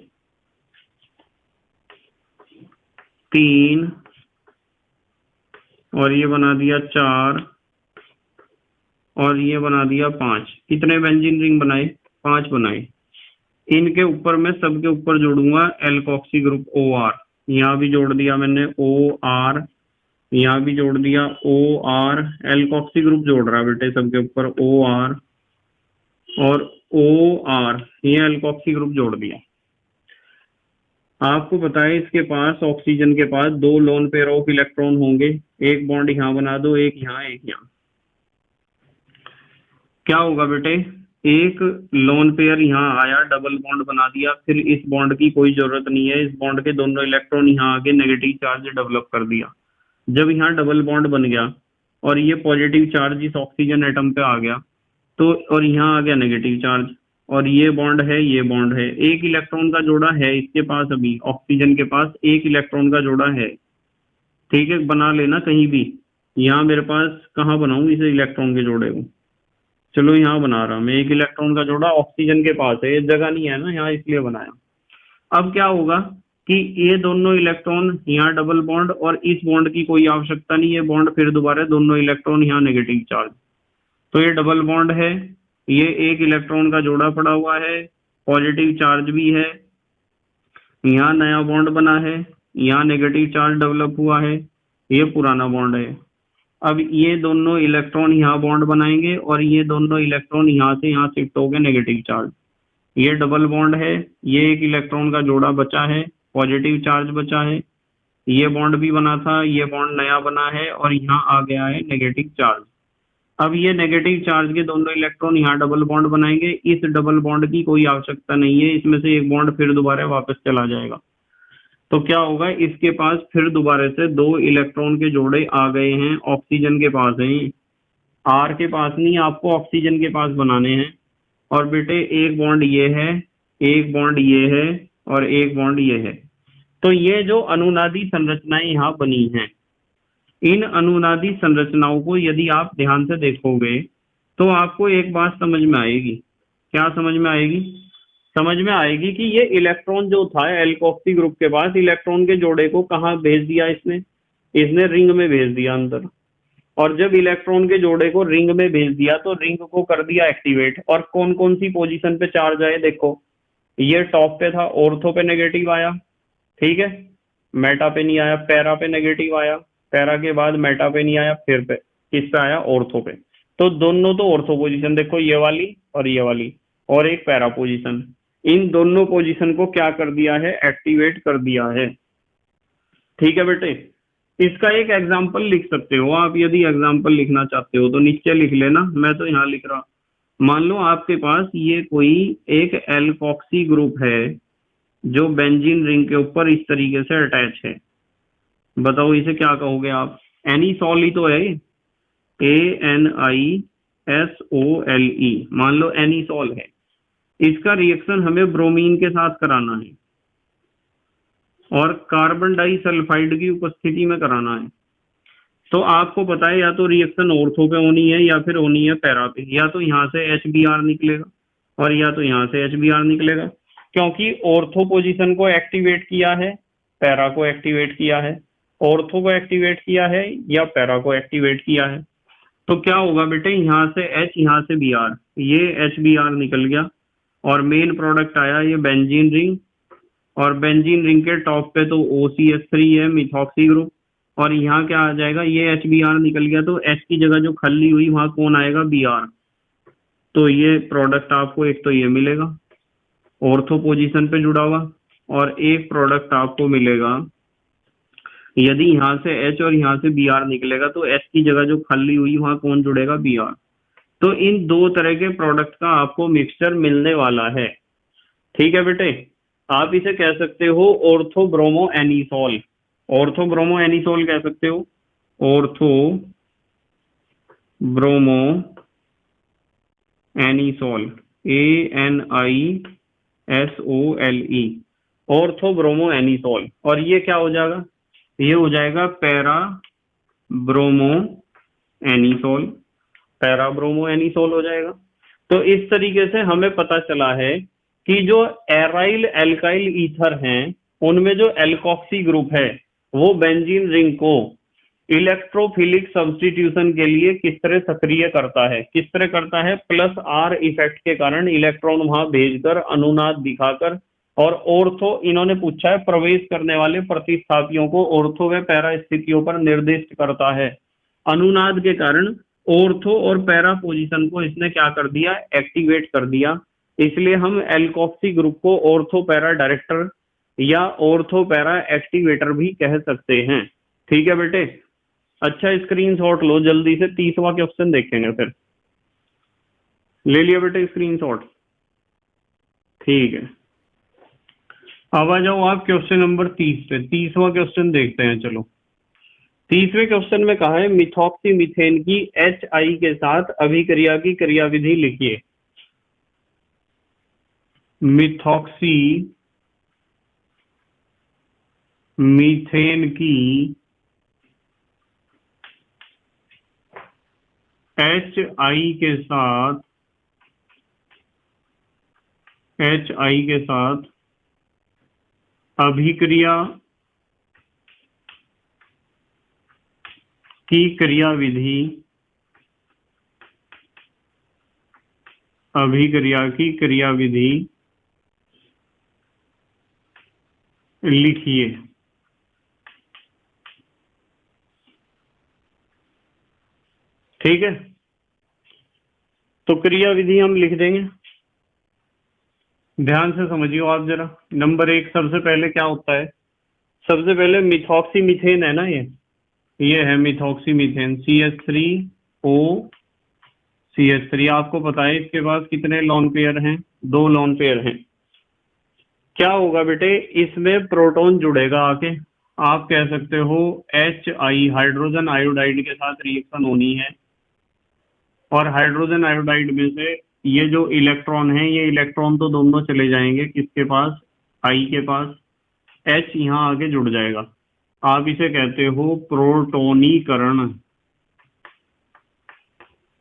3 और ये बना दिया 4 और ये बना दिया 5। कितने बेंजीन रिंग बनाए? 5 बनाए। इनके ऊपर मैं सबके ऊपर जोड़ूंगा एल्कोक्सी ग्रुप OR। यहाँ भी जोड़ दिया मैंने OR, यहाँ भी जोड़ दिया OR, एल्कोक्सी ग्रुप जोड़ रहा बेटे सबके ऊपर OR और OR, ये एल्कोक्सी ग्रुप जोड़ दिया। आपको पता है इसके पास, ऑक्सीजन के पास 2 लोन पेयर ऑफ इलेक्ट्रॉन होंगे, एक बॉन्ड यहाँ बना दो, एक यहाँ एक यहाँ। क्या होगा बेटे, एक लोन पेयर यहाँ आया, डबल बॉन्ड बना दिया, फिर इस बॉन्ड की कोई जरूरत नहीं है, इस बॉन्ड के दोनों इलेक्ट्रॉन यहाँ आके नेगेटिव चार्ज डेवलप कर दिया। जब यहाँ डबल बॉन्ड बन गया और ये पॉजिटिव चार्ज इस ऑक्सीजन एटम पे आ गया, तो और यहाँ आ गया नेगेटिव चार्ज, और ये बॉन्ड है, ये बॉन्ड है, एक इलेक्ट्रॉन का जोड़ा है इसके पास, अभी ऑक्सीजन के पास एक इलेक्ट्रॉन का जोड़ा है, ठीक है, बना लेना कहीं भी। यहाँ मेरे पास कहाँ बनाऊं इसे इलेक्ट्रॉन के जोड़े को, चलो यहाँ बना रहा मैं, एक इलेक्ट्रॉन का जोड़ा ऑक्सीजन के पास है, ये जगह नहीं है ना यहाँ, इसलिए बनाया। अब क्या होगा कि ये दोनों इलेक्ट्रॉन यहाँ डबल बॉन्ड, और इस बॉन्ड की कोई आवश्यकता नहीं है, बॉन्ड फिर दोबारा दोनों इलेक्ट्रॉन यहाँ नेगेटिव चार्ज, तो ये डबल बॉन्ड है, ये एक इलेक्ट्रॉन का जोड़ा पड़ा हुआ है, पॉजिटिव चार्ज भी है, यहाँ नया बॉन्ड बना है, यहाँ नेगेटिव चार्ज डेवलप हुआ है, ये पुराना बॉन्ड है। अब ये दोनों इलेक्ट्रॉन यहाँ बॉन्ड बनाएंगे और ये दोनों इलेक्ट्रॉन यहाँ से यहाँ शिफ्ट हो गए नेगेटिव चार्ज, ये डबल बॉन्ड है, ये एक इलेक्ट्रॉन का जोड़ा बचा है, पॉजिटिव चार्ज बचा है, ये बॉन्ड भी बना था, ये बॉन्ड नया बना है, और यहाँ आ गया है नेगेटिव चार्ज। अब ये नेगेटिव चार्ज के दोनों इलेक्ट्रॉन यहाँ डबल बॉन्ड बनाएंगे, इस डबल बॉन्ड की कोई आवश्यकता नहीं है, इसमें से एक बॉन्ड फिर दोबारा वापस चला जाएगा, तो क्या होगा, इसके पास फिर दोबारा से 2 इलेक्ट्रॉन के जोड़े आ गए हैं, ऑक्सीजन के पास है, आर के पास नहीं, आपको ऑक्सीजन के पास बनाने हैं। और बेटे एक बॉन्ड ये है, एक बॉन्ड ये है, और एक बॉन्ड ये है। तो ये जो अनुनादी संरचनाएं यहाँ बनी हैं, इन अनुनादी संरचनाओं को यदि आप ध्यान से देखोगे तो आपको एक बात समझ में आएगी। क्या समझ में आएगी? समझ में आएगी कि ये इलेक्ट्रॉन जो था एल्कोक्सी ग्रुप के पास, इलेक्ट्रॉन के जोड़े को कहाँ भेज दिया इसने रिंग में भेज दिया अंदर, और जब इलेक्ट्रॉन के जोड़े को रिंग में भेज दिया तो रिंग को कर दिया एक्टिवेट। और कौन कौन सी पोजीशन पे चार्ज आए देखो, ये टॉप पे था, ऑर्थो पे नेगेटिव आया, ठीक है, मेटा पे नहीं आया, पैरा पे नेगेटिव आया, पैरा के बाद मेटा पे नहीं आया, फिर पे किस पे आया, ऑर्थो पे। तो दोनों तो ऑर्थो पोजीशन देखो, ये वाली और ये वाली, और एक पैरा पोजीशन, इन दोनों पोजीशन को क्या कर दिया है, एक्टिवेट कर दिया है। ठीक है बेटे, इसका एक एग्जाम्पल लिख सकते हो आप, यदि एग्जाम्पल लिखना चाहते हो तो नीचे लिख लेना, मैं तो यहाँ लिख रहा। मान लो आपके पास ये कोई एक एल्कोक्सी ग्रुप है जो बेंजीन रिंग के ऊपर इस तरीके से अटैच है, बताओ इसे क्या कहोगे आप? एनीसॉल ही तो है, ANISOLE, मान लो एनीसॉल है। इसका रिएक्शन हमें ब्रोमीन के साथ कराना है और कार्बन डाइसल्फाइड की उपस्थिति में कराना है। तो आपको पता है या तो रिएक्शन ऑर्थो पे होनी है या फिर होनी है पैरा पे, या तो यहाँ से HBr निकलेगा और या तो यहाँ से HBr निकलेगा, क्योंकि ऑर्थो पोजीशन को एक्टिवेट किया है, पैरा को एक्टिवेट किया है, ऑर्थो को एक्टिवेट किया है या पैरा को एक्टिवेट किया है। तो क्या होगा बेटे, यहाँ से H, यहाँ से Br, ये HBr निकल गया और मेन प्रोडक्ट आया ये बेंजीन रिंग, और बेंजीन रिंग के टॉप पे तो OCH3 है, मिथॉक्सी ग्रुप, और यहाँ क्या आ जाएगा, ये HBr निकल गया, तो H की जगह जो खाली हुई वहां कौन आएगा, Br। तो ये प्रोडक्ट आपको एक तो ये मिलेगा ऑर्थो पोजीशन पे जुड़ा हुआ, और एक प्रोडक्ट आपको मिलेगा यदि यहाँ से H और यहाँ से Br निकलेगा तो H की जगह जो खाली हुई वहां कौन जुड़ेगा, Br। तो इन 2 तरह के प्रोडक्ट का आपको मिक्सचर मिलने वाला है। ठीक है बेटे, आप इसे कह सकते हो ऑर्थो ब्रोमो एनीसॉल, ऑर्थो ब्रोमो एनीसॉल कह सकते हो, ortho bromo anisole, ANISOLE, ortho bromo anisole. और ये क्या हो जाएगा, ये हो जाएगा para bromo anisole, para bromo anisole हो जाएगा। तो इस तरीके से हमें पता चला है कि जो एराइल एल्काइल ईथर हैं उनमें जो एल्कोक्सी ग्रुप है वो बेंजीन रिंग को इलेक्ट्रोफिलिक सब्स्टिट्यूशन के लिए किस तरह सक्रिय करता है, किस तरह करता है, प्लस आर इफेक्ट के कारण इलेक्ट्रॉन वहां भेजकर अनुनाद दिखाकर, और ऑर्थो इन्होंने पूछा है प्रवेश करने वाले प्रतिस्थापियों को ऑर्थो व पैरा स्थितियों पर निर्दिष्ट करता है। अनुनाद के कारण ऑर्थो और पैरा पोजीशन को इसने क्या कर दिया, एक्टिवेट कर दिया। इसलिए हम एल्कोक्सी ग्रुप को ऑर्थो पैरा डायरेक्टर या ऑर्थो पैरा एक्टिवेटर भी कह सकते हैं। ठीक है बेटे, अच्छा स्क्रीनशॉट लो जल्दी से, 30वां क्वेश्चन देखेंगे फिर। ले लिया बेटे स्क्रीनशॉट, ठीक है। अब आ जाओ आप क्वेश्चन नंबर 30 पे, 30वां क्वेश्चन देखते हैं। चलो 30वें क्वेश्चन में कहा है मिथॉक्सी मीथेन की HI के साथ अभिक्रिया की क्रियाविधि लिखिए। मिथॉक्सी मीथेन की HI के साथ अभिक्रिया की क्रियाविधि, अभिक्रिया की क्रियाविधि लिखिए। ठीक है, तो क्रियाविधि हम लिख देंगे, ध्यान से समझियो आप जरा। नंबर 1 सबसे पहले क्या होता है, सबसे पहले मिथॉक्सी मीथेन है ना, ये है मिथॉक्सी मीथेन, CH3O CH3। आपको पता है इसके पास कितने लॉन पेयर हैं, 2 लॉन पेयर हैं। क्या होगा बेटे, इसमें प्रोटॉन जुड़ेगा आके, आप कह सकते हो HI हाइड्रोजन आयोडाइड के साथ रिएक्शन होनी है, और हाइड्रोजन आयोडाइड में से ये जो इलेक्ट्रॉन है, ये इलेक्ट्रॉन तो दोनों चले जाएंगे किसके पास, I के पास, H यहाँ आके जुड़ जाएगा। आप इसे कहते हो प्रोटोनीकरण,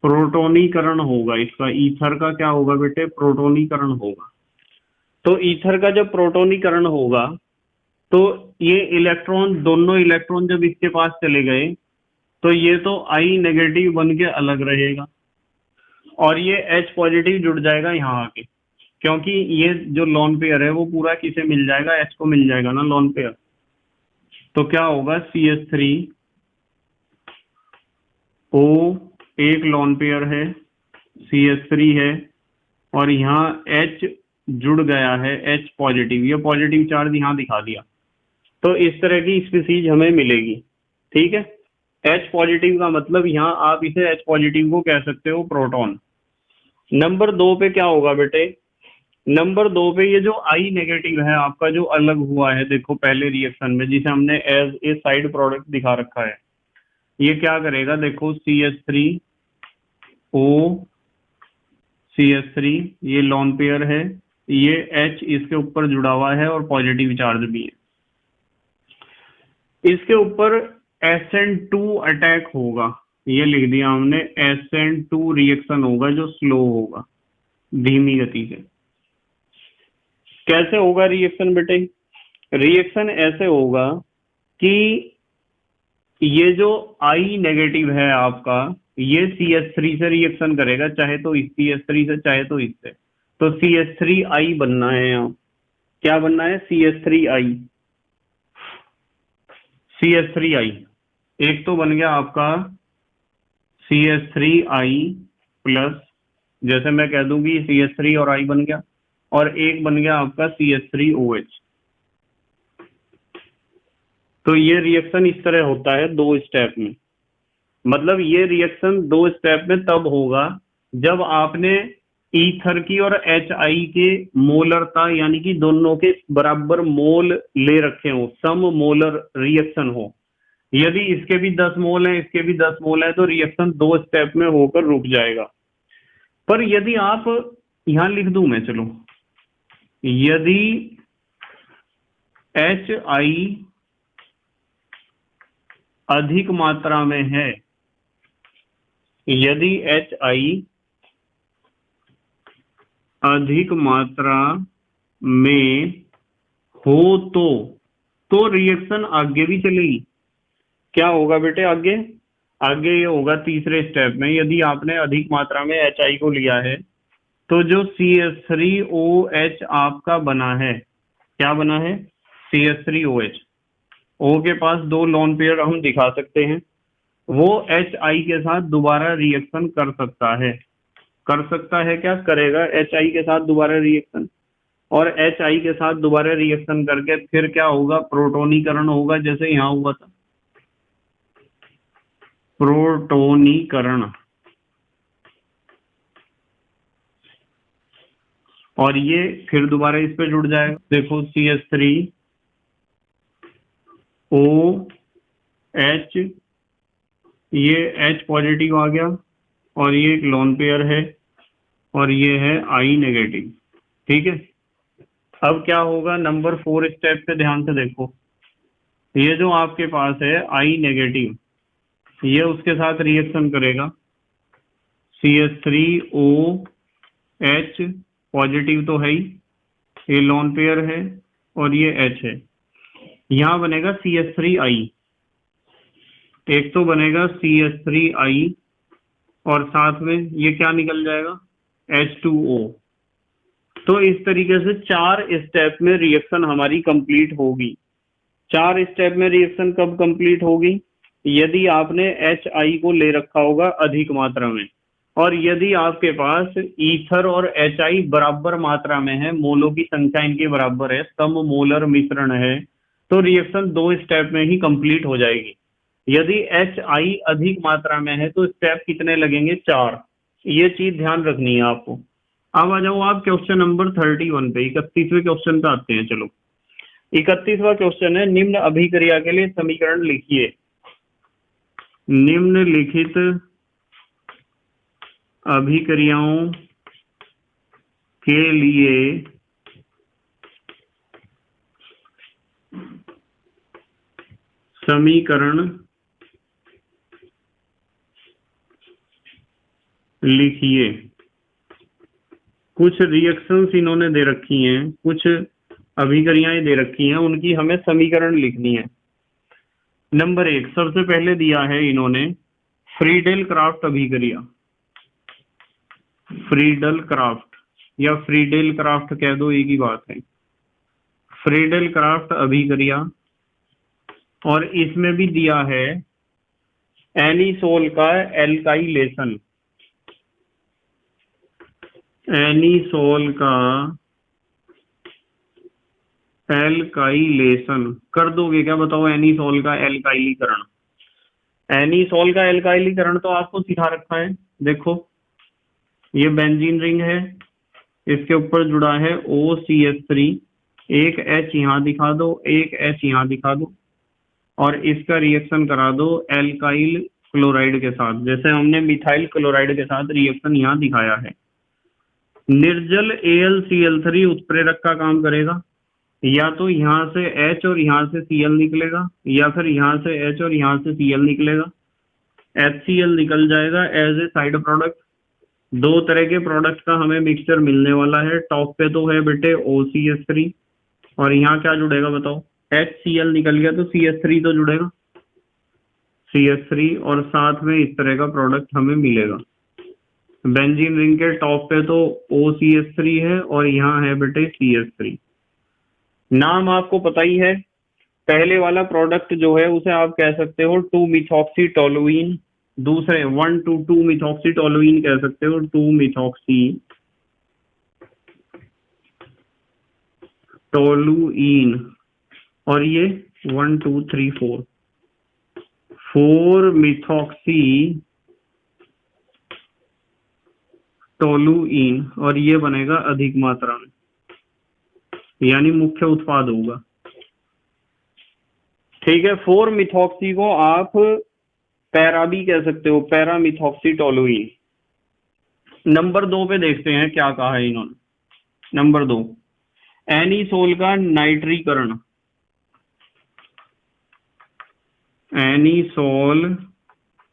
प्रोटोनीकरण होगा इसका। ईथर का क्या होगा बेटे, प्रोटोनीकरण होगा। तो ईथर का जब प्रोटोनीकरण होगा तो ये इलेक्ट्रॉन, दोनों इलेक्ट्रॉन जब इसके पास चले गए तो ये तो I नेगेटिव बन के अलग रहेगा, और ये H पॉजिटिव जुड़ जाएगा यहाँ आके, क्योंकि ये जो लोन पेयर है वो पूरा किसे मिल जाएगा, H को मिल जाएगा ना लोन पेयर। तो क्या होगा, CH3O एक लोन पेयर है, CH3 है, और यहाँ H जुड़ गया है, H पॉजिटिव, ये पॉजिटिव चार्ज यहाँ दिखा दिया। तो इस तरह की स्पीसीज हमें मिलेगी। ठीक है, H पॉजिटिव का मतलब यहाँ आप इसे H पॉजिटिव को कह सकते हो प्रोटॉन। नंबर 2 पे क्या होगा बेटे, नंबर 2 पे ये जो I नेगेटिव है आपका जो अलग हुआ है, देखो पहले रिएक्शन में जिसे हमने एज ए साइड प्रोडक्ट दिखा रखा है, ये क्या करेगा, देखो CH3O CH3 ये लॉन पेयर है, ये H इसके ऊपर जुड़ा हुआ है और पॉजिटिव चार्ज भी है। इसके ऊपर SN2 अटैक होगा, ये लिख दिया हमने, SN2 रिएक्शन होगा जो स्लो होगा, धीमी गति से। कैसे होगा रिएक्शन बेटे, रिएक्शन ऐसे होगा कि ये जो I नेगेटिव है आपका, ये CH3 से रिएक्शन करेगा, चाहे तो इस CH3 से चाहे तो इससे। तो CH3I बनना है यहाँ, क्या बनना है, CH3I। CH3I एक तो बन गया आपका CH3I प्लस, जैसे मैं कह दूंगी CH3 और I बन गया, और एक बन गया आपका CH3OH। तो ये रिएक्शन इस तरह होता है 2 स्टेप में, मतलब ये रिएक्शन 2 स्टेप में तब होगा जब आपने ईथर की और HI के मोलरता यानी कि दोनों के बराबर मोल ले रखे हो, सम मोलर रिएक्शन हो। यदि इसके भी 10 मोल है, इसके भी 10 मोल है, तो रिएक्शन 2 स्टेप में होकर रुक जाएगा। पर यदि आप यहां लिख दूं मैं, चलो, यदि HI अधिक मात्रा में है, यदि HI अधिक मात्रा में हो तो रिएक्शन आगे भी चलेगी। क्या होगा बेटे आगे? आगे ये होगा तीसरे स्टेप में, यदि आपने अधिक मात्रा में HI को लिया है तो जो CH3OH आपका बना है, क्या बना है? CH3OH। O के पास दो लोन पेयर हम दिखा सकते हैं, वो HI के साथ दोबारा रिएक्शन कर सकता है। कर सकता है क्या? करेगा HI के साथ दोबारा रिएक्शन, और HI के साथ दोबारा रिएक्शन करके फिर क्या होगा? प्रोटोनीकरण होगा, जैसे यहाँ हुआ था, प्रोटोनीकरण। और ये फिर दोबारा इस पे जुड़ जाएगा। देखो CH3OH, ये H पॉजिटिव आ गया, और ये एक लोन पेयर है, और ये है I नेगेटिव। ठीक है, अब क्या होगा? नंबर 4 स्टेप पे ध्यान से देखो, ये जो आपके पास है I नेगेटिव, ये उसके साथ रिएक्शन करेगा। CH3OH पॉजिटिव तो है ही, ये लोन पेयर है, और ये H है। यहां बनेगा CH3I, एक तो बनेगा CH3I, और साथ में ये क्या निकल जाएगा? H2O। तो इस तरीके से 4 स्टेप में रिएक्शन हमारी कंप्लीट होगी। 4 स्टेप में रिएक्शन कब कंप्लीट होगी? यदि आपने HI को ले रखा होगा अधिक मात्रा में, और यदि आपके पास ईथर और HI बराबर मात्रा में है, मोलों की संख्या इनके बराबर है, सम मोलर मिश्रण है, तो रिएक्शन 2 स्टेप में ही कंप्लीट हो जाएगी। यदि HI अधिक मात्रा में है तो स्टेप कितने लगेंगे? 4। ये चीज ध्यान रखनी है आपको। अब आ जाओ आप क्वेश्चन नंबर 31 पे, 31वें क्वेश्चन पे आते हैं। चलो, 31वां क्वेश्चन है, निम्न अभिक्रिया के लिए समीकरण लिखिए। निम्नलिखित अभिक्रियाओं के लिए समीकरण लिखिए। कुछ रिएक्शंस इन्होंने दे रखी हैं, कुछ अभिक्रियाएं दे रखी हैं, उनकी हमें समीकरण लिखनी है। नंबर 1 सबसे पहले दिया है इन्होंने फ्रीडेल क्राफ्ट अभिक्रिया। फ्रीडल क्राफ्ट या फ्रीडेल क्राफ्ट कह दो, एक ही बात है। फ्रीडेल क्राफ्ट अभिक्रिया, और इसमें भी दिया है एनीसोल का एल्काइलेशन। एनीसोल का एल्काइलेशन कर दोगे क्या? बताओ, एनीसोल का एल्काइलीकरण। एनीसोल का एल्काइलीकरण तो आपको सिखा रखा है। देखो, ये बेंजीन रिंग है, इसके ऊपर जुड़ा है OCH3, एक H यहाँ दिखा दो, एक H यहाँ दिखा दो, और इसका रिएक्शन करा दो एल्काइल क्लोराइड के साथ, जैसे हमने मिथाइल क्लोराइड के साथ रिएक्शन यहाँ दिखाया है। निर्जल AlCl3 उत्प्रेरक का काम करेगा, या तो यहाँ से H और यहाँ से Cl निकलेगा, या फिर यहाँ से H और यहाँ से Cl निकलेगा। HCl निकल जाएगा एज ए साइड प्रोडक्ट। 2 तरह के प्रोडक्ट का हमें मिक्सचर मिलने वाला है। टॉप पे तो है बेटे OCH3, और यहाँ क्या जुड़ेगा बताओ? HCl निकल गया तो CH3 तो जुड़ेगा, CH3, और साथ में इस तरह का प्रोडक्ट हमें मिलेगा। बेंजीन रिंग के टॉप पे तो OCH3 है, और यहाँ है बेटे CH3। नाम आपको पता ही है। पहले वाला प्रोडक्ट जो है उसे आप कह सकते हो 2-मिथॉक्सी-टोलुइन, दूसरे 1,2,2-मिथॉक्सी-टोलुइन कह सकते हो, 2-मिथॉक्सी-टोलुइन, और ये 1 2 3 4 4-मिथॉक्सी-टोलुइन, और ये बनेगा अधिक मात्रा में, यानी मुख्य उत्पाद होगा। ठीक है, 4-मिथॉक्सी को आप पैरा भी कह सकते हो, पैरामिथॉक्सी-टोलुइन। नंबर 2 पे देखते हैं क्या कहा है इन्होंने। नंबर 2, एनीसोल का नाइट्रीकरण। एनीसोल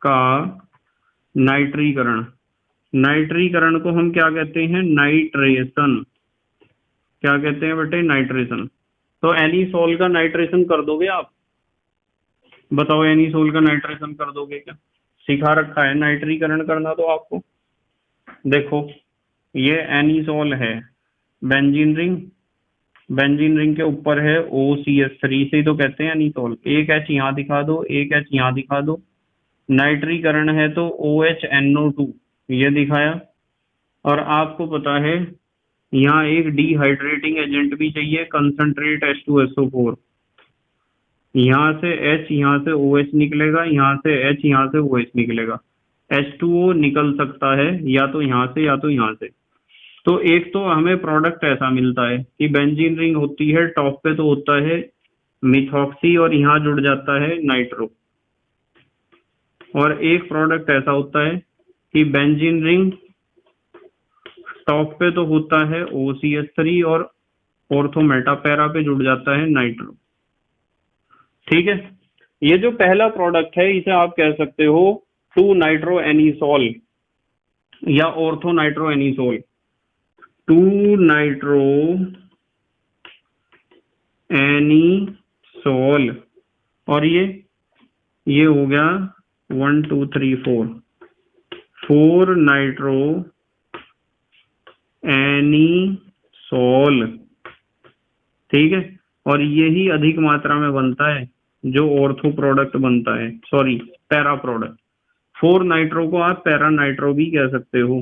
का नाइट्रीकरण। नाइट्रीकरण को हम क्या कहते हैं? नाइट्रेशन। क्या कहते हैं बेटे? नाइट्रेशन। तो एनीसोल का नाइट्रेशन कर दोगे आप? बताओ, एनीसोल का नाइट्रेशन कर दोगे क्या? सिखा रखा है नाइट्रीकरण करना तो आपको। देखो, ये एनीसोल है, बेंजीन रिंग। बेंजीन रिंग के ऊपर है OCH3, से तो कहते हैं एनीसोल। एक एच यहाँ दिखा दो, एक एच यहाँ दिखा दो। नाइट्रीकरण है तो OHNO2 ये दिखाया। और आपको पता है यहाँ एक डिहाइड्रेटिंग एजेंट भी चाहिए, कंसंट्रेट H2SO4। यहाँ से H, यहाँ से OH निकलेगा, यहाँ से H, यहाँ से OH निकलेगा। H2O निकल सकता है या तो यहाँ से या तो यहाँ से। तो एक तो हमें प्रोडक्ट ऐसा मिलता है कि बेंजीन रिंग होती है, टॉप पे तो होता है मिथॉक्सी और यहाँ जुड़ जाता है नाइट्रो। और एक प्रोडक्ट ऐसा होता है कि बेंजीन रिंग टॉप पे तो होता है OCH3 और ऑर्थो मेटा पैरा पे जुड़ जाता है नाइट्रो। ठीक है, ये जो पहला प्रोडक्ट है इसे आप कह सकते हो 2 नाइट्रो एनीसोल या ortho nitro anisole. 2 nitro anisole. और ये हो गया 1 2 3 4 4 नाइट्रो एनीसोल। ठीक है, और यही अधिक मात्रा में बनता है जो ऑर्थो प्रोडक्ट बनता है, सॉरी पैरा प्रोडक्ट। 4 नाइट्रो को आप पैरा नाइट्रो भी कह सकते हो,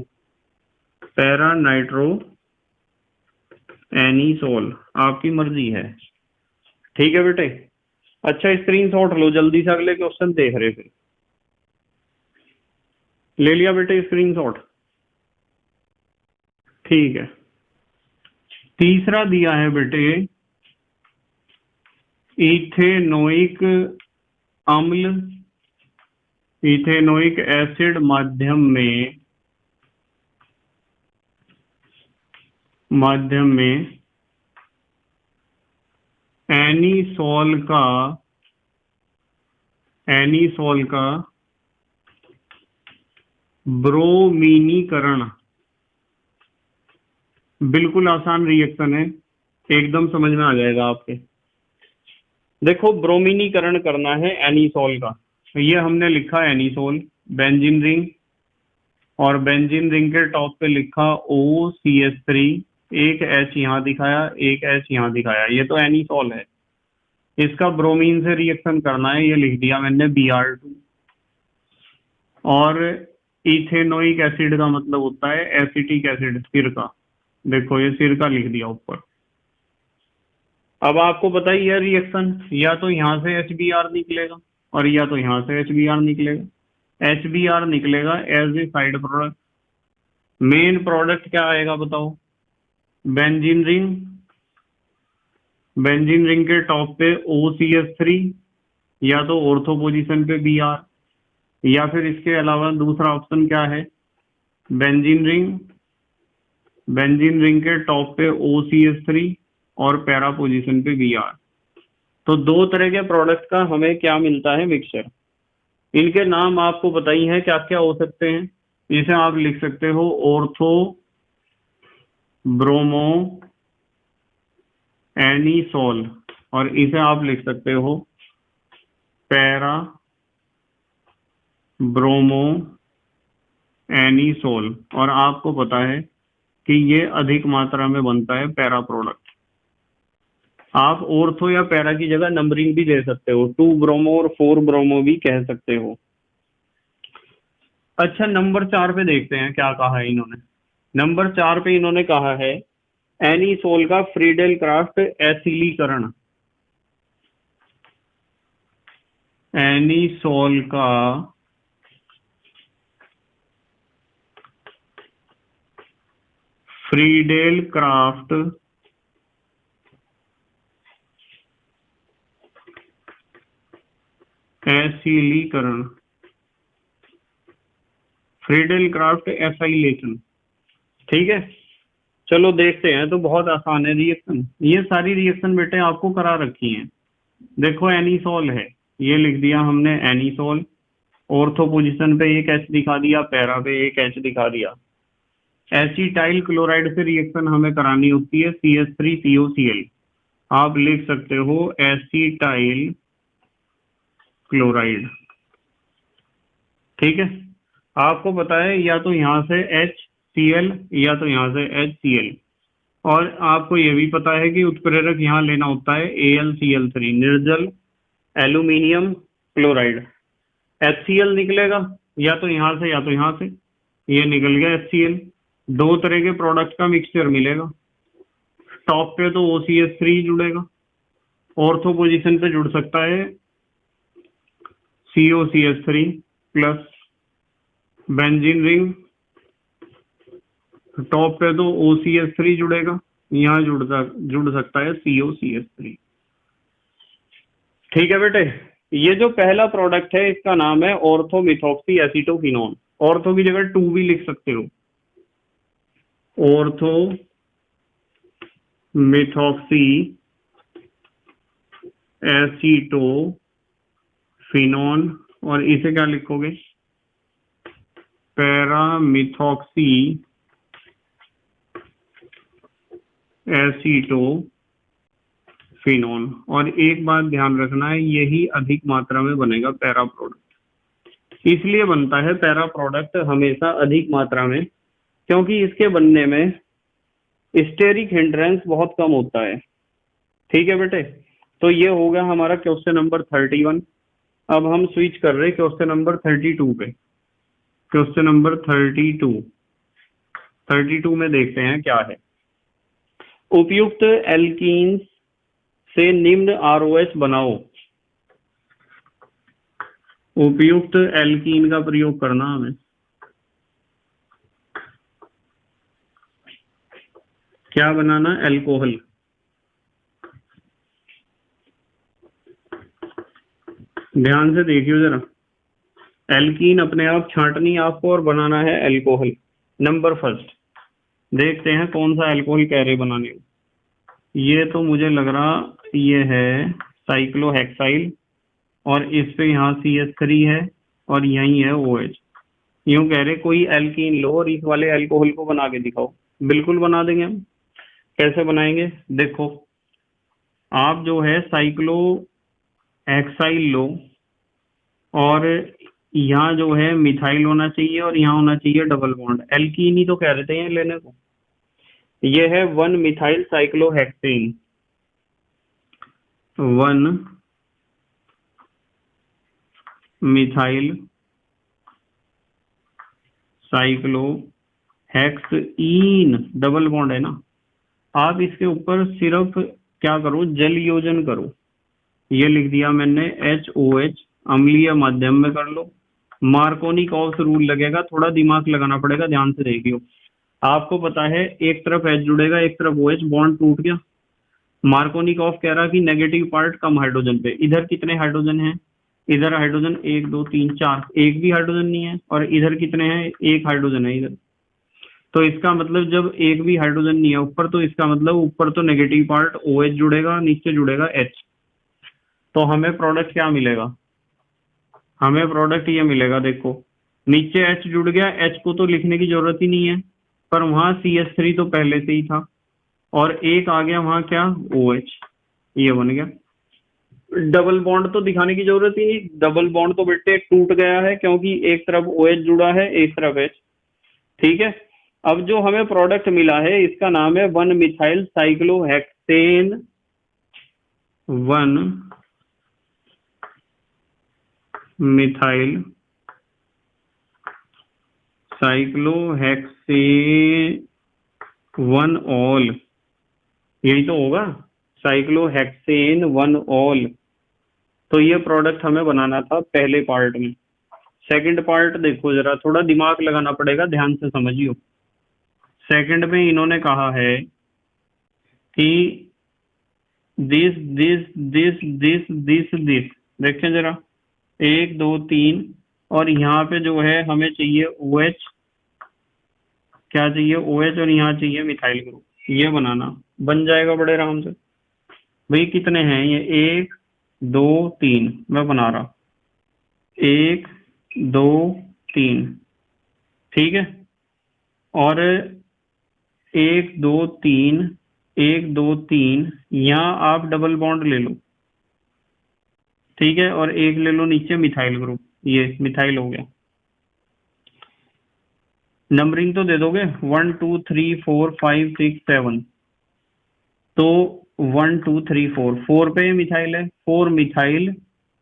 पैरा नाइट्रो एनीसोल, आपकी मर्जी है। ठीक है बेटे। अच्छा, स्क्रीनशॉट लो जल्दी से, अगले क्वेश्चन देख रहे फिर। ले लिया बेटे स्क्रीनशॉट? ठीक है। तीसरा दिया है बेटे इथेनोइक अम्ल, इथेनोइक एसिड माध्यम में एनीसोल का ब्रोमीनीकरण। बिल्कुल आसान रिएक्शन है, एकदम समझ में आ जाएगा आपके। देखो, ब्रोमीनीकरण करना है एनीसोल का। ये हमने लिखा एनीसोल, बेंजीन रिंग, और बेंजीन रिंग के टॉप पे लिखा OCH3। एक H यहाँ दिखाया, एक H यहाँ दिखाया, ये तो एनीसोल है। इसका ब्रोमीन से रिएक्शन करना है, ये लिख दिया मैंने Br2। और इथेनोइक एसिड का मतलब होता है एसिटिक एसिड, सिरका। देखो ये सिरका लिख दिया ऊपर। अब आपको पता ही है रिएक्शन, या तो यहाँ से HBr निकलेगा और या तो यहाँ से HBr निकलेगा। HBr निकलेगा as a side product. Main product क्या आएगा बताओ? Benzene ring. बेंजीन रिंग के टॉप पे OCH3, या तो ऑर्थो पोजीशन पे Br, या फिर इसके अलावा दूसरा ऑप्शन क्या है? बेंजीन रिंग, बेंजीन रिंग के टॉप पे OCH3 और पैरा पोजीशन पे Br। तो 2 तरह के प्रोडक्ट का हमें क्या मिलता है? मिक्सचर। इनके नाम आपको पता ही है क्या क्या हो सकते हैं। इसे आप लिख सकते हो ऑर्थो ब्रोमो एनीसोल, और इसे आप लिख सकते हो पैरा ब्रोमो एनीसोल। और आपको पता है कि ये अधिक मात्रा में बनता है पैरा प्रोडक्ट। आप ऑर्थो या पैरा की जगह नंबरिंग भी दे सकते हो, 2 ब्रोमो और 4 ब्रोमो भी कह सकते हो। अच्छा, नंबर 4 पे देखते हैं क्या कहा है इन्होंने। नंबर 4 पे इन्होंने कहा है एनीसोल का फ्रीडेल क्राफ्ट एसिलीकरण। एनीसोल का फ्रीडेल क्राफ्ट एसिलीकरण, फ्रीडेल क्राफ्ट एसाइलेशन। ठीक है, चलो देखते हैं। तो बहुत आसान है रिएक्शन, ये सारी रिएक्शन बेटे आपको करा रखी हैं। देखो एनीसोल है, ये लिख दिया हमने एनीसोल, ऑर्थो पोजीशन पे एक एच दिखा दिया, पैरा पे एक एच दिखा दिया। एसिटाइल क्लोराइड से रिएक्शन हमें करानी होती है CH3COCl, आप लिख सकते हो एसिटाइल क्लोराइड। ठीक है, आपको पता है या तो यहाँ से HCl या तो यहाँ से HCl, और आपको ये भी पता है कि उत्प्रेरक यहाँ लेना होता है AlCl3, निर्जल एल्यूमिनियम क्लोराइड। HCl निकलेगा या तो यहाँ से या तो यहाँ से, ये निकल गया HCl। दो तरह के प्रोडक्ट का मिक्सचर मिलेगा। टॉप पे तो OCH3 जुड़ेगा, ऑर्थो पोजीशन पे जुड़ सकता है COCH3 plus benzene ring. Top पे तो OCH3 जुड़ेगा, यहाँ जुड़ सकता है COCH3। ठीक है बेटे, ये जो पहला प्रोडक्ट है इसका नाम है ऑर्थो मिथॉक्सी एसीटोफिनोन। ऑर्थो की जगह 2 भी लिख सकते हो, ऑर्थो मिथॉक्सी एसीटोफिनोन, और इसे क्या लिखोगे, पैरामिथॉक्सी एसीटोफिनोन। और एक बात ध्यान रखना है, यही अधिक मात्रा में बनेगा पैरा प्रोडक्ट। इसलिए बनता है पैरा प्रोडक्ट हमेशा अधिक मात्रा में, क्योंकि इसके बनने में स्टेरिक हिंड्रेंस बहुत कम होता है। ठीक है बेटे, तो ये हो गया हमारा क्वेश्चन नंबर 31। अब हम स्विच कर रहे हैं क्वेश्चन नंबर 32 पे। क्वेश्चन नंबर 32 में देखते हैं क्या है। उपयुक्त एल्कीन्स से निम्न ROH बनाओ। उपयुक्त एल्कीन का प्रयोग करना हमें। क्या बनाना, एल्कोहल। ध्यान से देखियो जरा, एल्कीन अपने आप छांटनी आपको और बनाना है एल्कोहल। नंबर फर्स्ट देखते हैं कौन सा एल्कोहल कह रहे बनाने को। ये तो मुझे लग रहा ये है साइक्लोहेक्साइल, और इस पे यहाँ CH3 है और यही है OH। यूं कह रहे कोई एल्कीन लो और इस वाले एल्कोहल को बना के दिखाओ। बिल्कुल बना देंगे हम। कैसे बनाएंगे, देखो आप जो है साइक्लोहेक्साइल लो, और यहाँ जो है मिथाइल होना चाहिए और यहाँ होना चाहिए डबल बॉन्ड। एल्कीन ही तो कह रहे थे ये लेने को। ये है 1 methyl cyclohexane, 1 methyl cyclohexene, double bond है ना। आप इसके ऊपर सिर्फ क्या करो, जल योजन करो। ये लिख दिया मैंने HOH, अम्लीय माध्यम में कर लो। मार्कोनिकॉव्स रूल लगेगा, थोड़ा दिमाग लगाना पड़ेगा, ध्यान से देखियो। आपको पता है एक तरफ H जुड़ेगा एक तरफ OH, बॉन्ड टूट गया। मार्कोनिकॉव कह रहा कि नेगेटिव पार्ट कम हाइड्रोजन पे। इधर कितने हाइड्रोजन हैं, इधर हाइड्रोजन 1 2 3 4, एक भी हाइड्रोजन नहीं है। और इधर कितने हैं, एक हाइड्रोजन है इधर। तो इसका मतलब जब एक भी हाइड्रोजन नहीं है ऊपर, तो इसका मतलब ऊपर तो नेगेटिव पार्ट OH जुड़ेगा, नीचे जुड़ेगा H। तो हमें प्रोडक्ट क्या मिलेगा, हमें प्रोडक्ट ये मिलेगा। देखो नीचे H जुड़ गया, H को तो लिखने की जरूरत ही नहीं है, पर वहां CH3 तो पहले से ही था, और एक आ गया वहां क्या, OH, ये बन गया। डबल बॉन्ड तो दिखाने की जरूरत ही नहीं, डबल बॉन्ड तो बेटे टूट गया है, क्योंकि एक तरफ OH जुड़ा है एक तरफ H। ठीक है, अब जो हमें प्रोडक्ट मिला है इसका नाम है 1 methyl cyclohexane, 1 methyl cyclohexane 1 all, यही तो होगा, साइक्लोहेक्सेन 1 ऑल। तो ये प्रोडक्ट हमें बनाना था पहले पार्ट में। सेकंड पार्ट देखो जरा, थोड़ा दिमाग लगाना पड़ेगा, ध्यान से समझियो। सेकंड में इन्होंने कहा है कि this this this this this this, देखें जरा 1 2 3, और यहाँ पे जो है हमें चाहिए OH क्या चाहिए, OH, और यहाँ चाहिए मिथाइल ग्रुप। ये बनाना बन जाएगा बड़े आराम से। भाई कितने हैं ये, 1 2 3, मैं बना रहा, 1 2 3, ठीक है। और 1 2 3, 1 2 3, यहाँ आप डबल बॉन्ड ले लो, ठीक है, और एक ले लो नीचे मिथाइल ग्रुप, ये मिथाइल हो गया। नंबरिंग तो दे दोगे 1 2 3 4 5 6 7, तो 1 2 3 4, 4 पे मिथाइल है, 4 मिथाइल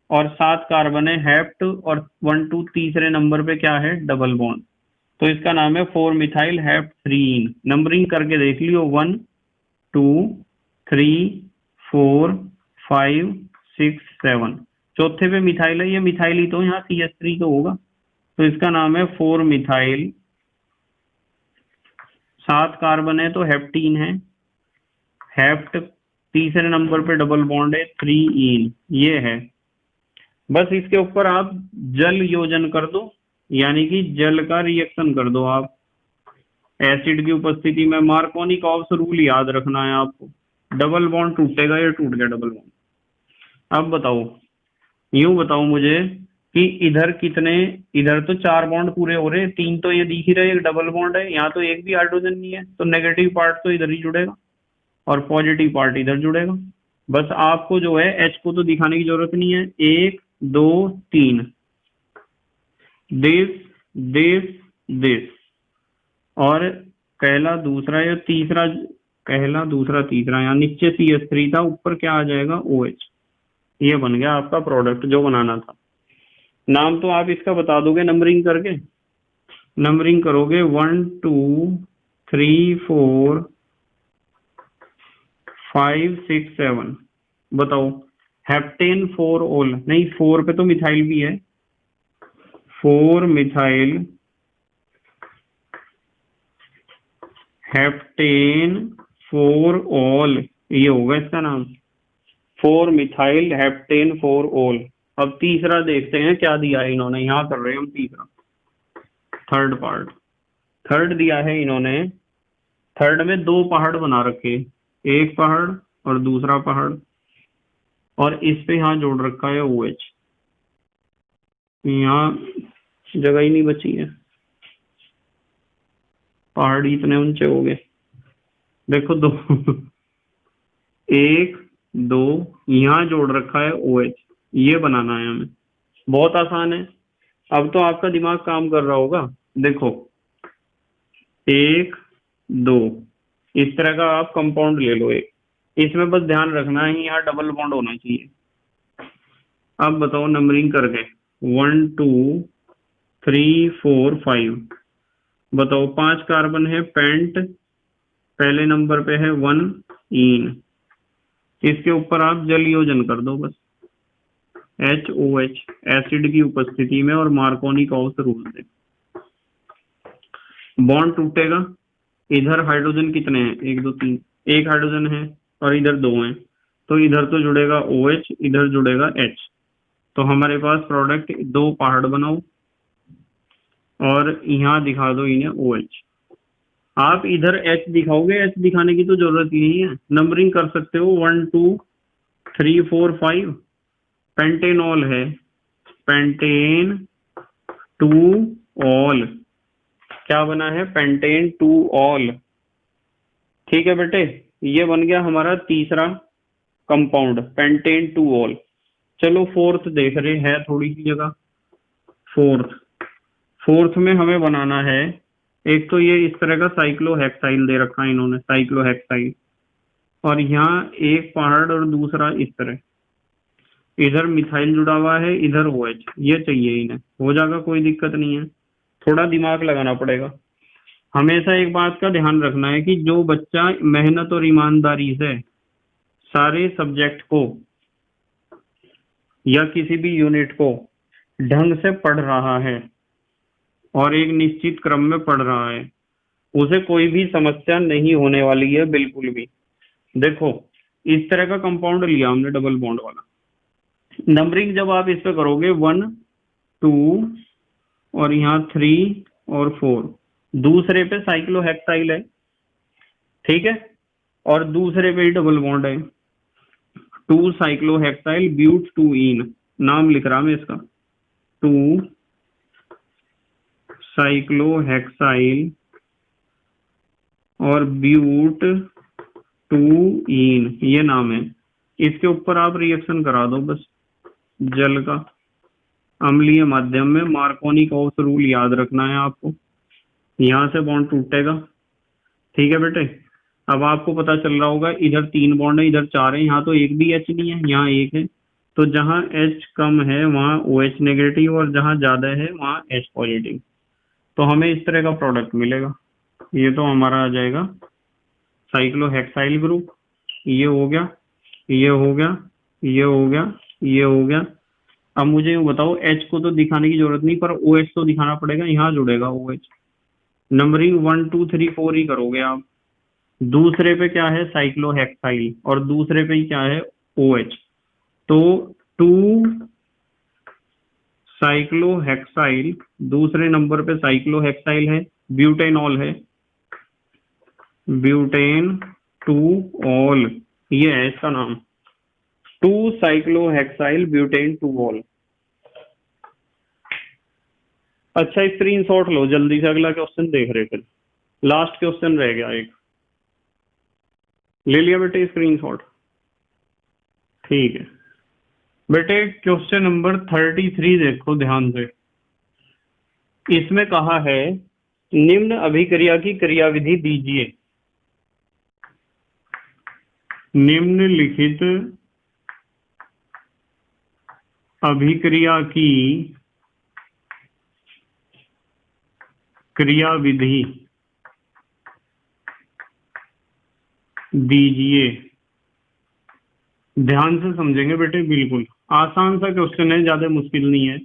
और 7 कार्बन है हेप्ट, और 1 2 तीसरे नंबर पे क्या है, डबल बॉन्ड, तो इसका नाम है 4 मिथाइल हेप्ट 3। नंबरिंग करके देख लियो, 1 2 3 4 5 6 7, चौथे पे मिथाइल है, ये मिथाइल ही तो यहाँ CH3 तो होगा, तो इसका नाम है 4 मिथाइल, 7 कार्बन है तो हेप्टीन है, हेप्ट तीसरे नंबर पे डबल बॉन्ड है 3 इन, ये है। बस इसके ऊपर आप जल योजन कर दो, यानी कि जल का रिएक्शन कर दो आप एसिड की उपस्थिति में। मार्कोनिकॉव्स रूल याद रखना है आपको, डबल बॉन्ड टूटेगा, ये टूट गया डबल बॉन्ड। अब बताओ, यूं बताओ मुझे कि इधर कितने, इधर तो 4 बॉन्ड पूरे हो रहे, 3 तो ये दिख ही रहे, एक डबल बॉन्ड है, यहाँ तो एक भी हाइड्रोजन नहीं है, तो नेगेटिव पार्ट तो इधर ही जुड़ेगा और पॉजिटिव पार्ट इधर जुड़ेगा। बस आपको जो है H को तो दिखाने की जरूरत नहीं है, 1 2 3, दिस दिस दिस, और पहला दूसरा या तीसरा, पहला दूसरा तीसरा, यहाँ नीचे CH3 था, ऊपर क्या आ जाएगा, OH। ये बन गया आपका प्रोडक्ट जो बनाना था। नाम तो आप इसका बता दोगे नंबरिंग करके, नंबरिंग करोगे 1 2 3 4 5 6 7, बताओ हेप्टेन 4 ओल, नहीं 4 पे तो मिथाइल भी है, 4 मिथाइल हेप्टेन 4 ओल, ये होगा इसका नाम, 4 मिथाइल हेप्टेन 4 ओल। अब तीसरा देखते हैं क्या दिया है इन्होंने, यहाँ कर रहे हैं हम तीसरा, थर्ड पार्ट। थर्ड दिया है इन्होंने, थर्ड में 2 पहाड़ बना रखे, एक पहाड़ और दूसरा पहाड़, और इस पे यहाँ जोड़ रखा है OH, यहाँ जगह ही नहीं बची है, पहाड़ इतने ऊंचे हो गए, देखो 2 1 2, यहाँ जोड़ रखा है OH, ये बनाना है हमें, बहुत आसान है। अब तो आपका दिमाग काम कर रहा होगा, देखो 1 2, इस तरह का आप कंपाउंड ले लो एक, इसमें बस ध्यान रखना है यहाँ डबल बॉन्ड होना चाहिए। अब बताओ नंबरिंग करके 1 2 3 4 5, बताओ 5 कार्बन है पेंट, पहले नंबर पे है 1 इन, इसके ऊपर आप जल योजन कर दो बस, HOH एसिड की उपस्थिति में और मार्कोनिकॉव्स रूल से। बॉन्ड टूटेगा, इधर हाइड्रोजन कितने हैं, 1 2 3, एक हाइड्रोजन है और इधर 2 हैं, तो इधर तो जुड़ेगा OH, इधर जुड़ेगा H, तो हमारे पास प्रोडक्ट 2 पहाड़ बनाओ और यहाँ दिखा दो इन्हें OH। आप इधर H दिखाओगे, H दिखाने की तो जरूरत ही नहीं है, नंबरिंग कर सकते हो 1 2 3 4 5, पेंटेनॉल है, पेंटेन 2 ऑल, क्या बना है, पेंटेन 2 ऑल, ठीक है बेटे, ये बन गया हमारा तीसरा कंपाउंड पेंटेन 2 ऑल। चलो फोर्थ देख रहे हैं, थोड़ी सी जगह, फोर्थ में हमें बनाना है, एक तो ये इस तरह का साइक्लोहेक्साइल दे रखा है इन्होंने, साइक्लोहेक्साइल, और यहाँ एक पहाड़ और दूसरा इस तरह, इधर मिथाइल जुड़ा हुआ है, इधर OH, ये चाहिए इन्हें, हो जाएगा, कोई दिक्कत नहीं है, थोड़ा दिमाग लगाना पड़ेगा। हमेशा एक बात का ध्यान रखना है कि जो बच्चा मेहनत और ईमानदारी से सारे सब्जेक्ट को या किसी भी यूनिट को ढंग से पढ़ रहा है और एक निश्चित क्रम में पढ़ रहा है, उसे कोई भी समस्या नहीं होने वाली है बिल्कुल भी। देखो इस तरह का कंपाउंड लिया हमने डबल बॉन्ड वाला, नंबरिंग जब आप इस पे करोगे 1 2 और यहाँ 3 और 4, दूसरे पे साइक्लोहेक्साइल है, ठीक है, और दूसरे पे ही डबल बॉन्ड है, 2 साइक्लोहेक्साइल ब्यूट 2 इन, नाम लिख रहा मैं इसका, 2 साइक्लोहेक्साइल और ब्यूट 2 इन, ये नाम है। इसके ऊपर आप रिएक्शन करा दो बस, जल का अम्लीय माध्यम में। मार्कोनी-कॉस रूल याद रखना है आपको, यहां से बॉन्ड टूटेगा, ठीक है बेटे। अब आपको पता चल रहा होगा इधर 3 बॉन्ड है, इधर 4 है, यहाँ तो एक भी H नहीं है, यहाँ एक है, तो जहां H कम है वहां OH नेगेटिव और जहां ज्यादा है वहां H पॉजिटिव। तो हमें इस तरह का प्रोडक्ट मिलेगा। ये तो हमारा आ जाएगा साइक्लोहेक्साइल ग्रुप, ये हो गया, ये हो गया, ये हो गया, ये हो गया। अब मुझे यूं बताओ, H को तो दिखाने की जरूरत नहीं, पर OH तो दिखाना पड़ेगा, यहाँ जुड़ेगा OH। नंबरिंग 1 2 3 4 ही करोगे आप। दूसरे पे क्या है, साइक्लोहेक्साइल, और दूसरे पे ही क्या है, OH। तो 2 साइक्लोहेक्साइल, दूसरे नंबर पे साइक्लोहेक्साइल है, ब्यूटेनॉल है, ब्यूटेन 2 ऑल, ये है इसका नाम, 2 साइक्लोहेक्साइल ब्यूटेन 2 ऑल। अच्छा, स्क्रीनशॉट लो जल्दी से, अगला क्वेश्चन देख रहे, फिर लास्ट क्वेश्चन रह गया एक, ले लिया बेटे स्क्रीनशॉट? ठीक है बेटे, क्वेश्चन नंबर 33 देखो ध्यान से। इसमें कहा है निम्न अभिक्रिया की क्रियाविधि दीजिए। निम्नलिखित अभिक्रिया की क्रियाविधि दीजिए। ध्यान से समझेंगे बेटे, बिल्कुल आसान सा क्वेश्चन है, ज्यादा मुश्किल नहीं है।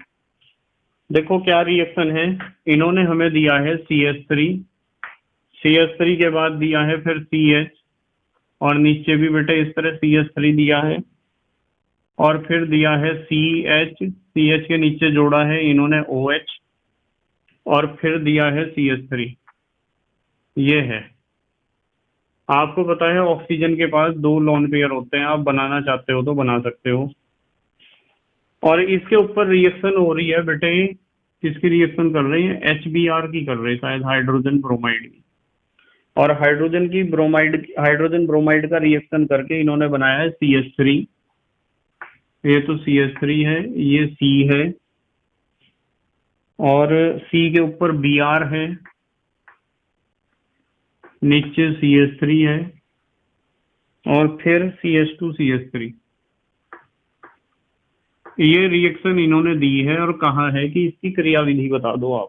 देखो क्या रिएक्शन है, इन्होंने हमें दिया है CH3, CH3 के बाद दिया है फिर CH, और नीचे भी बेटे इस तरह CH3 दिया है, और फिर दिया है CH, CH के नीचे जोड़ा है इन्होंने OH, और फिर दिया है CH3। ये है, आपको पता है ऑक्सीजन के पास 2 लोन पेयर होते हैं, आप बनाना चाहते हो तो बना सकते हो। और इसके ऊपर रिएक्शन हो रही है बेटे, किसकी रिएक्शन कर रही है, HBr की कर रही है शायद, हाइड्रोजन ब्रोमाइड की। और हाइड्रोजन ब्रोमाइड का रिएक्शन करके इन्होंने बनाया है CH3। ये तो CH3 है, ये C है, और C के ऊपर Br है, नीचे CH3 है, और फिर CH2 CH3। ये रिएक्शन इन्होंने दी है और कहा है कि इसकी क्रियाविधि बता दो आप,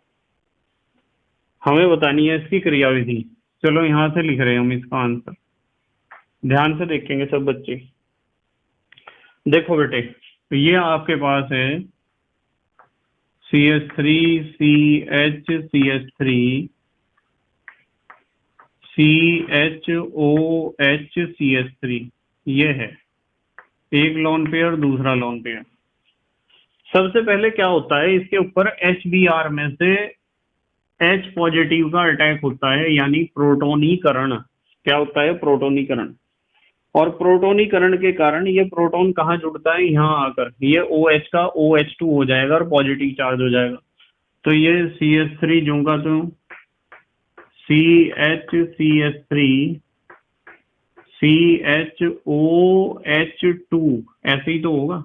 हमें बतानी है इसकी क्रियाविधि। चलो यहां से लिख रहे हैं हम इसका आंसर, ध्यान से देखेंगे सब बच्चे। देखो बेटे, ये आपके पास है CH3 CH CH3 CHOH CH3, ये है एक लोन पेयर, दूसरा लोन पेयर। सबसे पहले क्या होता है, इसके ऊपर HBr में से H पॉजिटिव का अटैक होता है, यानी प्रोटोनीकरण। क्या होता है, प्रोटोनीकरण। और प्रोटोनीकरण के कारण ये प्रोटॉन कहाँ जुड़ता है, यहाँ आकर ये OH का OH2 हो जाएगा और पॉजिटिव चार्ज हो जाएगा। तो ये CH3 जूंगा तो CH CHOH2, ऐसे ही तो होगा,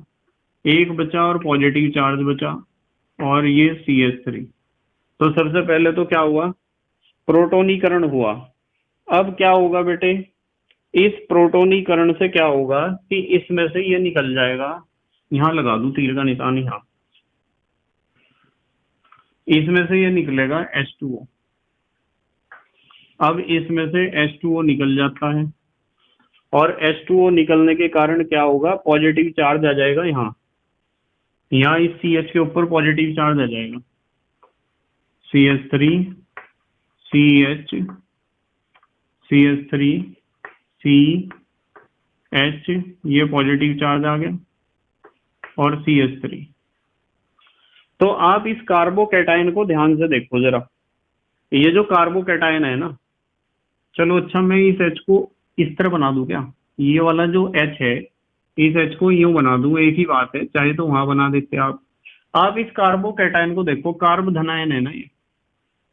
एक बचा और पॉजिटिव चार्ज बचा, और ये CH3। तो सबसे पहले तो क्या हुआ, प्रोटोनीकरण हुआ। अब क्या होगा बेटे, इस प्रोटोनीकरण से क्या होगा कि इसमें से ये निकल जाएगा, यहां लगा दूं तीर का निशान, यहां इसमें से ये निकलेगा H2O। अब इसमें से H2O निकल जाता है, और H2O निकलने के कारण क्या होगा, पॉजिटिव चार्ज आ जाएगा, यहाँ इस CH के ऊपर पॉजिटिव चार्ज आ जाएगा, CH3 CH CH3 CH, ये पॉजिटिव चार्ज आ गया, और CH3। तो आप इस कार्बोकैटायन को ध्यान से देखो जरा, ये जो कार्बोकैटायन है ना, चलो अच्छा मैं इस H को इस तरह बना दूं क्या, ये वाला जो H है इस H को यूं बना दूं, एक ही बात है, चाहे तो वहां बना देते आप इस कार्बोकैटायन को देखो, कार्ब धनायन है ना ये,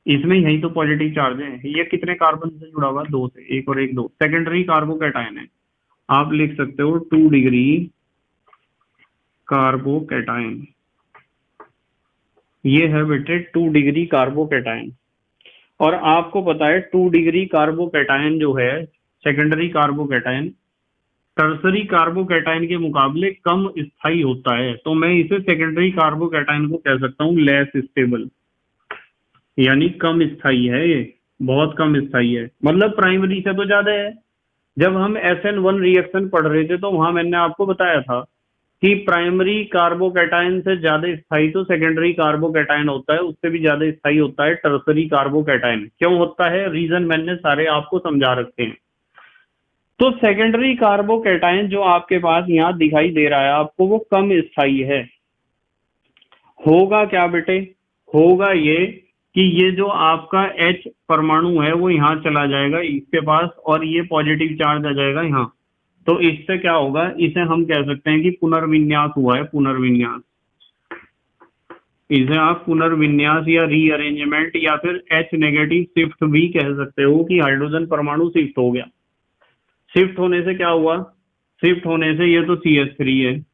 इसमें यही तो पॉजिटिव चार्ज है, ये कितने कार्बन से जुड़ा हुआ है, दो से, एक और एक, दो, सेकेंडरी कार्बोकैटायन है। आप लिख सकते हो 2 डिग्री कार्बोकैटायन, ये है बेटे 2 डिग्री कार्बोकैटायन। और आपको पता है 2 डिग्री कार्बोकैटायन जो है सेकेंडरी कार्बोकैटायन टर्सरी कार्बोकैटायन के मुकाबले कम स्थायी होता है, तो मैं इसे सेकेंडरी कार्बोकैटायन को कह सकता हूँ लेस स्टेबल, यानी कम स्थायी है, ये बहुत कम स्थायी है, मतलब प्राइमरी से तो ज्यादा है। जब हम SN1 रिएक्शन पढ़ रहे थे तो वहां मैंने आपको बताया था कि प्राइमरी कार्बोकैटायन से ज्यादा स्थायी तो सेकेंडरी कार्बोकैटायन होता है, उससे भी ज्यादा स्थायी होता है टर्सरी कार्बोकैटायन। क्यों होता है, रीजन मैंने सारे आपको समझा रखे हैं। तो सेकेंडरी कार्बोकैटायन जो आपके पास यहाँ दिखाई दे रहा है आपको, वो कम स्थायी है। होगा क्या बेटे, होगा ये कि ये जो आपका H परमाणु है वो यहाँ चला जाएगा इसके पास, और ये पॉजिटिव चार्ज आ जाएगा यहाँ, तो इससे क्या होगा, इसे हम कह सकते हैं कि पुनर्विन्यास हुआ है, पुनर्विन्यास। इसे आप पुनर्विन्यास या रीअरेंजमेंट या फिर H नेगेटिव शिफ्ट भी कह सकते हो कि हाइड्रोजन परमाणु शिफ्ट हो गया। शिफ्ट होने से क्या हुआ, शिफ्ट होने से ये तो CH3 है,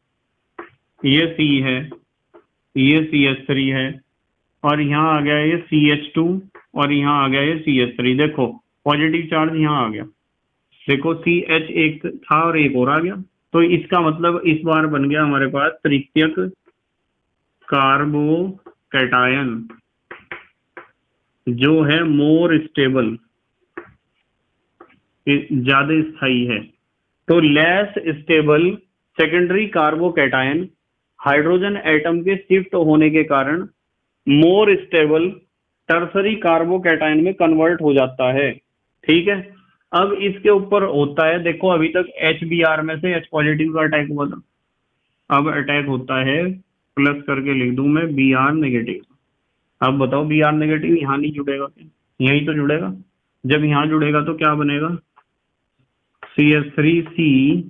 ये C है, ये CH3 है, और यहाँ आ गया ये CH2, और यहाँ आ गया ये CH3। देखो पॉजिटिव चार्ज यहाँ आ गया, देखो CH एक था और एक और आ गया, तो इसका मतलब इस बार बन गया हमारे पास तृतीयक कार्बोकैटायन जो है मोर स्टेबल, ज्यादा स्थायी है। तो less stable secondary carbocation hydrogen atom के शिफ्ट होने के कारण मोर स्टेबल टर्सरी कार्बोकैटायन में कन्वर्ट हो जाता है। ठीक है, अब इसके ऊपर होता है, देखो अभी तक HBr में से H पॉजिटिव का अटैक हुआ था, अब अटैक होता है, प्लस करके लिख दूं मैं Br नेगेटिव। अब बताओ Br नेगेटिव यहाँ नहीं जुड़ेगा क्या, यही तो जुड़ेगा। जब यहाँ जुड़ेगा तो क्या बनेगा, CH3C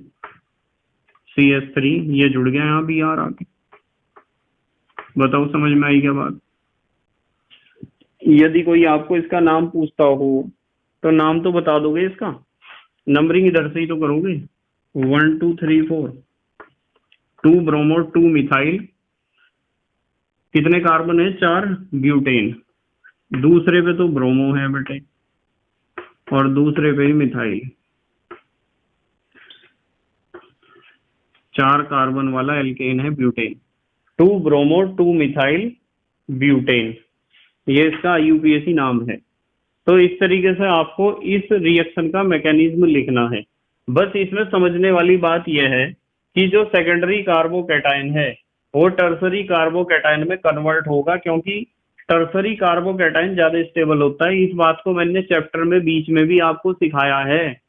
CH3, ये जुड़ गया यहाँ Br आके। बताओ समझ में आई क्या बात। यदि कोई आपको इसका नाम पूछता हो तो नाम तो बता दोगे इसका, नंबरिंग इधर से ही तो करोगे, 1 2 3 4, 2 ब्रोमो 2 मिथाइल, कितने कार्बन है, 4 ब्यूटेन, दूसरे पे तो ब्रोमो है बेटे और दूसरे पे ही मिथाइल, 4 कार्बन वाला एल्केन है ब्यूटेन, 2 ब्रोमो 2 मिथाइल ब्यूटेन, ये इसका IUPAC नाम है। तो इस तरीके से आपको इस रिएक्शन का मैकेनिज्म लिखना है। बस इसमें समझने वाली बात यह है कि जो सेकेंडरी कार्बोकैटायन है वो टर्सरी कार्बोकैटायन में कन्वर्ट होगा, क्योंकि टर्सरी कार्बोकैटायन ज्यादा स्टेबल होता है। इस बात को मैंने चैप्टर में बीच में भी आपको सिखाया है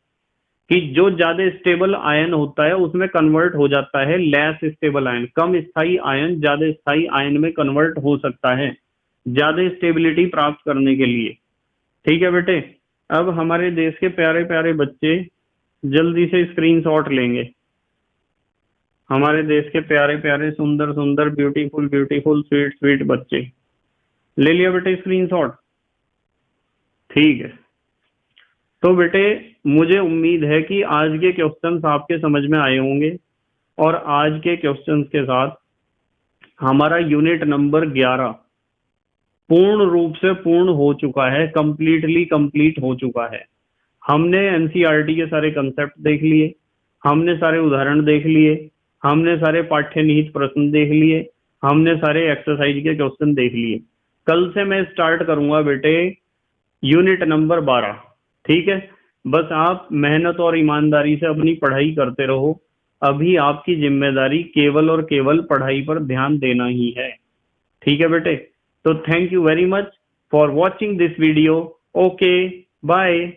कि जो ज्यादा स्टेबल आयन होता है उसमें कन्वर्ट हो जाता है लेस स्टेबल आयन, कम स्थायी आयन ज्यादा स्थायी आयन में कन्वर्ट हो सकता है ज्यादा स्टेबिलिटी प्राप्त करने के लिए। ठीक है बेटे, अब हमारे देश के प्यारे प्यारे बच्चे जल्दी से स्क्रीनशॉट लेंगे, हमारे देश के प्यारे प्यारे सुंदर सुंदर ब्यूटीफुल ब्यूटीफुल स्वीट स्वीट बच्चे, ले लिया बेटे स्क्रीनशॉट। ठीक है, तो बेटे मुझे उम्मीद है कि आज के क्वेश्चंस आपके समझ में आए होंगे, और आज के क्वेश्चंस के साथ हमारा यूनिट नंबर 11 पूर्ण रूप से पूर्ण हो चुका है, कंप्लीटली कंप्लीट हो चुका है। हमने NCERT के सारे कंसेप्ट देख लिए, हमने सारे उदाहरण देख लिए, हमने सारे पाठ्य निहित प्रश्न देख लिए, हमने सारे एक्सरसाइज के क्वेश्चन देख लिए। कल से मैं स्टार्ट करूंगा बेटे यूनिट नंबर 12। ठीक है, बस आप मेहनत और ईमानदारी से अपनी पढ़ाई करते रहो। अभी आपकी जिम्मेदारी केवल और केवल पढ़ाई पर ध्यान देना ही है। ठीक है बेटे, तो thank you very much for watching this video. Okay, bye.